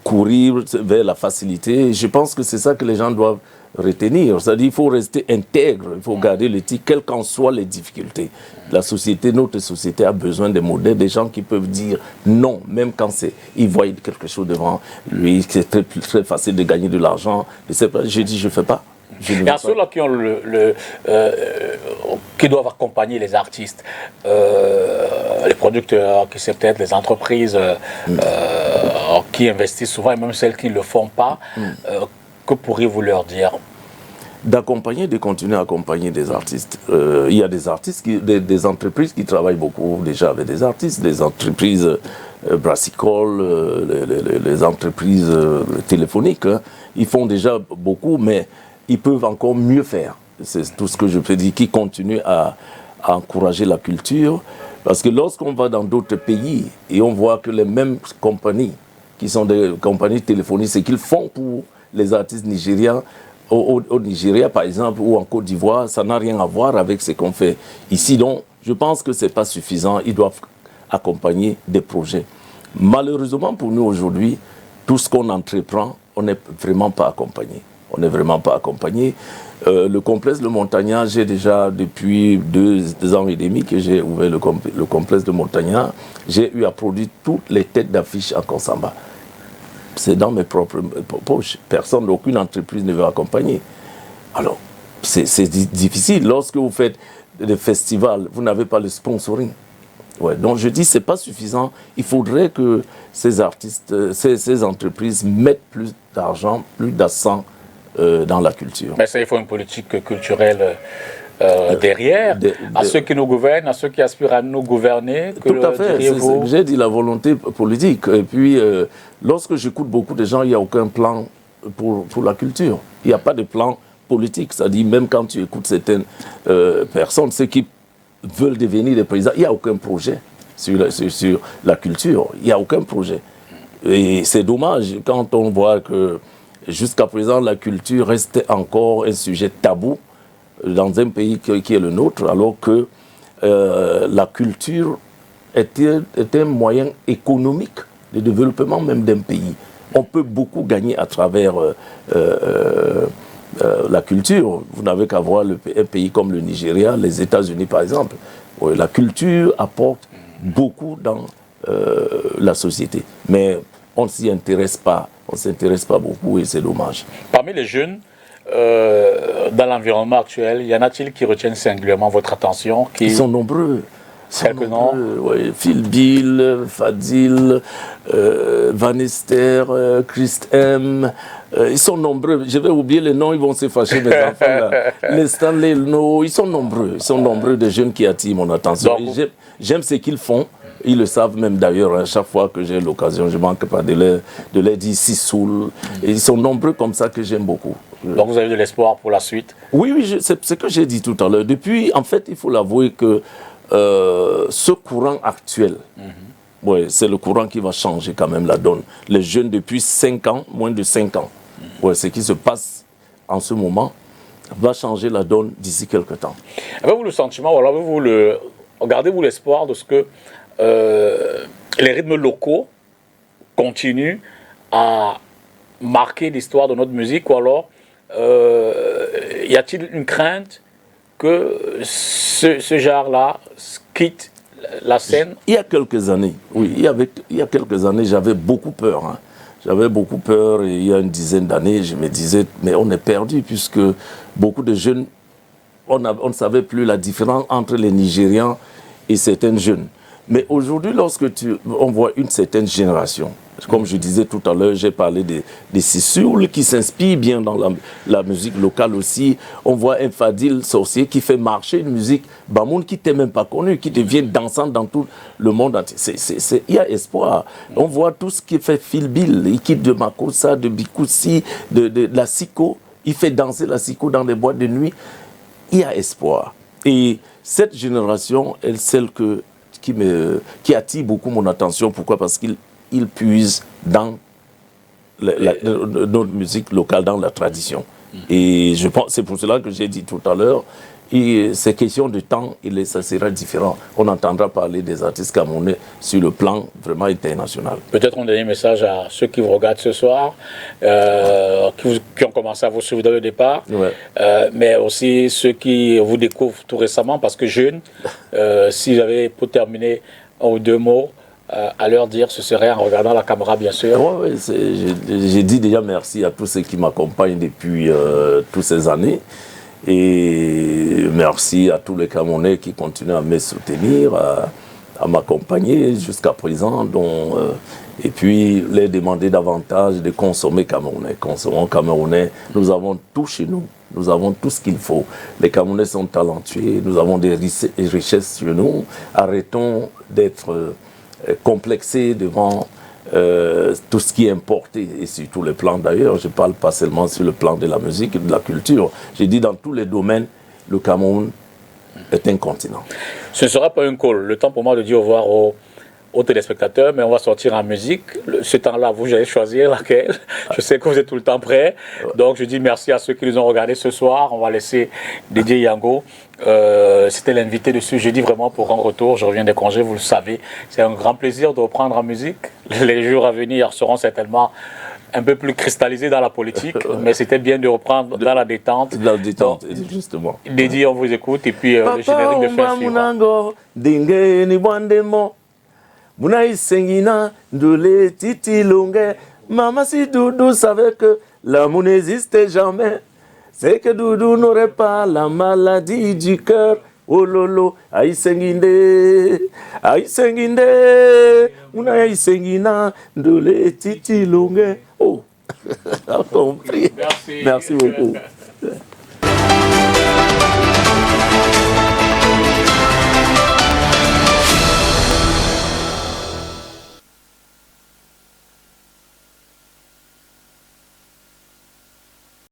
couru vers la facilité. Je pense que c'est ça que les gens doivent retenir. C'est-à-dire qu'il faut rester intègre, il faut garder l'éthique, quelles qu'en soient les difficultés. Notre société a besoin de modèles, des gens qui peuvent dire non, même quand ils voient quelque chose devant lui, c'est très, très facile de gagner de l'argent. Je dis, je ne fais pas. Et à ceux-là qui ont qui doivent accompagner les artistes, les producteurs, qui c'est peut-être les entreprises qui investissent souvent, et même celles qui ne le font pas, que pourriez-vous leur dire? D'accompagner, de continuer à accompagner des artistes. Il y a des artistes, des entreprises qui travaillent beaucoup déjà avec des artistes, des entreprises brassicoles, les entreprises téléphoniques. Hein. Ils font déjà beaucoup, mais ils peuvent encore mieux faire. C'est tout ce que je peux dire, qui continue à encourager la culture, Parce que lorsqu'on va dans d'autres pays et on voit que les mêmes compagnies, qui sont des compagnies téléphoniques, ce qu'ils font pour les artistes nigériens, au Nigeria par exemple, ou en Côte d'Ivoire, ça n'a rien à voir avec ce qu'on fait ici. Donc, je pense que ce n'est pas suffisant. Ils doivent accompagner des projets. Malheureusement pour nous aujourd'hui, tout ce qu'on entreprend, on n'est vraiment pas accompagné. On n'est vraiment pas accompagné. Le complexe de Montagnard, j'ai déjà depuis 2 ans et demi que j'ai ouvert le complexe de Montagnard, j'ai eu à produire toutes les têtes d'affiche en Konsamba. C'est dans mes propres poches. Personne, aucune entreprise ne veut accompagner. Alors, c'est difficile. Lorsque vous faites des festivals, vous n'avez pas le sponsoring. Ouais, donc je dis, c'est pas suffisant. Il faudrait que ces artistes, ces entreprises mettent plus d'argent, plus d'accent dans la culture. Mais ça, il faut une politique culturelle derrière, à ceux qui nous gouvernent, à ceux qui aspirent à nous gouverner. Tout à fait, j'ai dit la volonté politique. Et puis, lorsque j'écoute beaucoup de gens, il n'y a aucun plan pour la culture. Il n'y a pas de plan politique. C'est-à-dire, même quand tu écoutes certaines personnes, ceux qui veulent devenir des présidents, il n'y a aucun projet sur la culture. Il n'y a aucun projet. Et c'est dommage quand on voit que jusqu'à présent, la culture reste encore un sujet tabou dans un pays qui est le nôtre, alors que la culture est un moyen économique de développement même d'un pays. On peut beaucoup gagner à travers la culture. Vous n'avez qu'à voir un pays comme le Nigeria, les États-Unis par exemple. La culture apporte beaucoup dans la société. Mais on ne s'y intéresse pas. On ne s'intéresse pas beaucoup et c'est dommage. Parmi les jeunes, dans l'environnement actuel, y en a-t-il qui retiennent singulièrement votre attention? Ils sont nombreux. Quelques noms. Ouais, Phil Bill, Fadil, Van Ester, Christ M. Ils sont nombreux. Je vais oublier les noms, ils vont se fâcher, mes enfants. Là. Les Stanley No, ils sont nombreux. Ils sont nombreux des jeunes qui attirent mon attention. J'aime ce qu'ils font. Ils le savent même d'ailleurs. Hein, chaque fois que j'ai l'occasion, je ne manque pas de leur dire Sissoul. Ils sont nombreux comme ça que j'aime beaucoup. Donc vous avez de l'espoir pour la suite? Oui, c'est ce que j'ai dit tout à l'heure. Depuis, en fait, il faut l'avouer que ce courant actuel, ouais, c'est le courant qui va changer quand même la donne. Les jeunes depuis 5 ans, moins de 5 ans, ouais, ce qui se passe en ce moment va changer la donne d'ici quelques temps. Avez-vous le sentiment, ou alors gardez-vous l'espoir de ce que les rythmes locaux continuent à marquer l'histoire de notre musique, ou alors y a-t-il une crainte que ce genre-là quitte la scène? Il y a quelques années, oui, il y a quelques années, j'avais beaucoup peur. Hein. J'avais beaucoup peur, et il y a une dizaine d'années, je me disais, mais on est perdu, puisque beaucoup de jeunes, on ne savait plus la différence entre les Nigérians et certains jeunes. Mais aujourd'hui, lorsque on voit une certaine génération, comme je disais tout à l'heure, j'ai parlé des Sissoul qui s'inspirent bien dans la musique locale aussi. On voit un Fadil sorcier qui fait marcher une musique Bamoun qui n'était même pas connue, qui devient dansante dans tout le monde entier. Il y a espoir. On voit tout ce qui fait Phil Bill, il quitte de Makossa, de Bikoussi, de la Siko. Il fait danser la Siko dans les boîtes de nuit. Il y a espoir. Et cette génération est celle qui attire beaucoup mon attention. Pourquoi? Parce qu'il puise dans notre musique locale, dans la tradition. Et je pense, c'est pour cela que j'ai dit tout à l'heure, c'est question de temps, ça sera différent. On entendra parler des artistes camerounais sur le plan vraiment international. Peut-être un dernier message à ceux qui vous regardent ce soir, qui ont commencé à vous suivre dès le départ, ouais. Mais aussi ceux qui vous découvrent tout récemment, parce que jeunes, si j'avais pour terminer un ou deux mots, à leur dire, ce serait en regardant la caméra, bien sûr. Oui, j'ai dit déjà merci à tous ceux qui m'accompagnent depuis toutes ces années. Et merci à tous les Camerounais qui continuent à me soutenir, à m'accompagner jusqu'à présent. Et puis, les demander davantage de consommer camerounais. Consommons camerounais. Nous avons tout chez nous. Nous avons tout ce qu'il faut. Les Camerounais sont talentueux. Nous avons des richesses chez nous. Arrêtons d'être complexés devant tout ce qui est importé, et sur tous les plans d'ailleurs. Je ne parle pas seulement sur le plan de la musique et de la culture. J'ai dit dans tous les domaines, le Cameroun est un continent. Ce ne sera pas un call. Le temps pour moi de dire au revoir aux téléspectateurs, mais on va sortir en musique. Ce temps-là, vous allez choisir laquelle. Je sais que vous êtes tout le temps prêts. Donc, je dis merci à ceux qui nous ont regardés ce soir. On va laisser Didier Yango. C'était l'invité de ce jeudi vraiment pour un retour. Je reviens des congés, vous le savez. C'est un grand plaisir de reprendre en musique. Les jours à venir seront certainement un peu plus cristallisés dans la politique, mais c'était bien de reprendre dans la détente. Dans la détente, justement. Didier, on vous écoute. Et puis, le générique de fin suivant. Munaï Sengina, Doulé, Titi Longue, Maman si Doudou savait que l'amour n'existait jamais. C'est que Doudou n'aurait pas la maladie du cœur. Oh lolo, Aïe Senginde, Munaï Sengina, Doulé, Titi Longue. Oh, a compris. Merci. Merci beaucoup.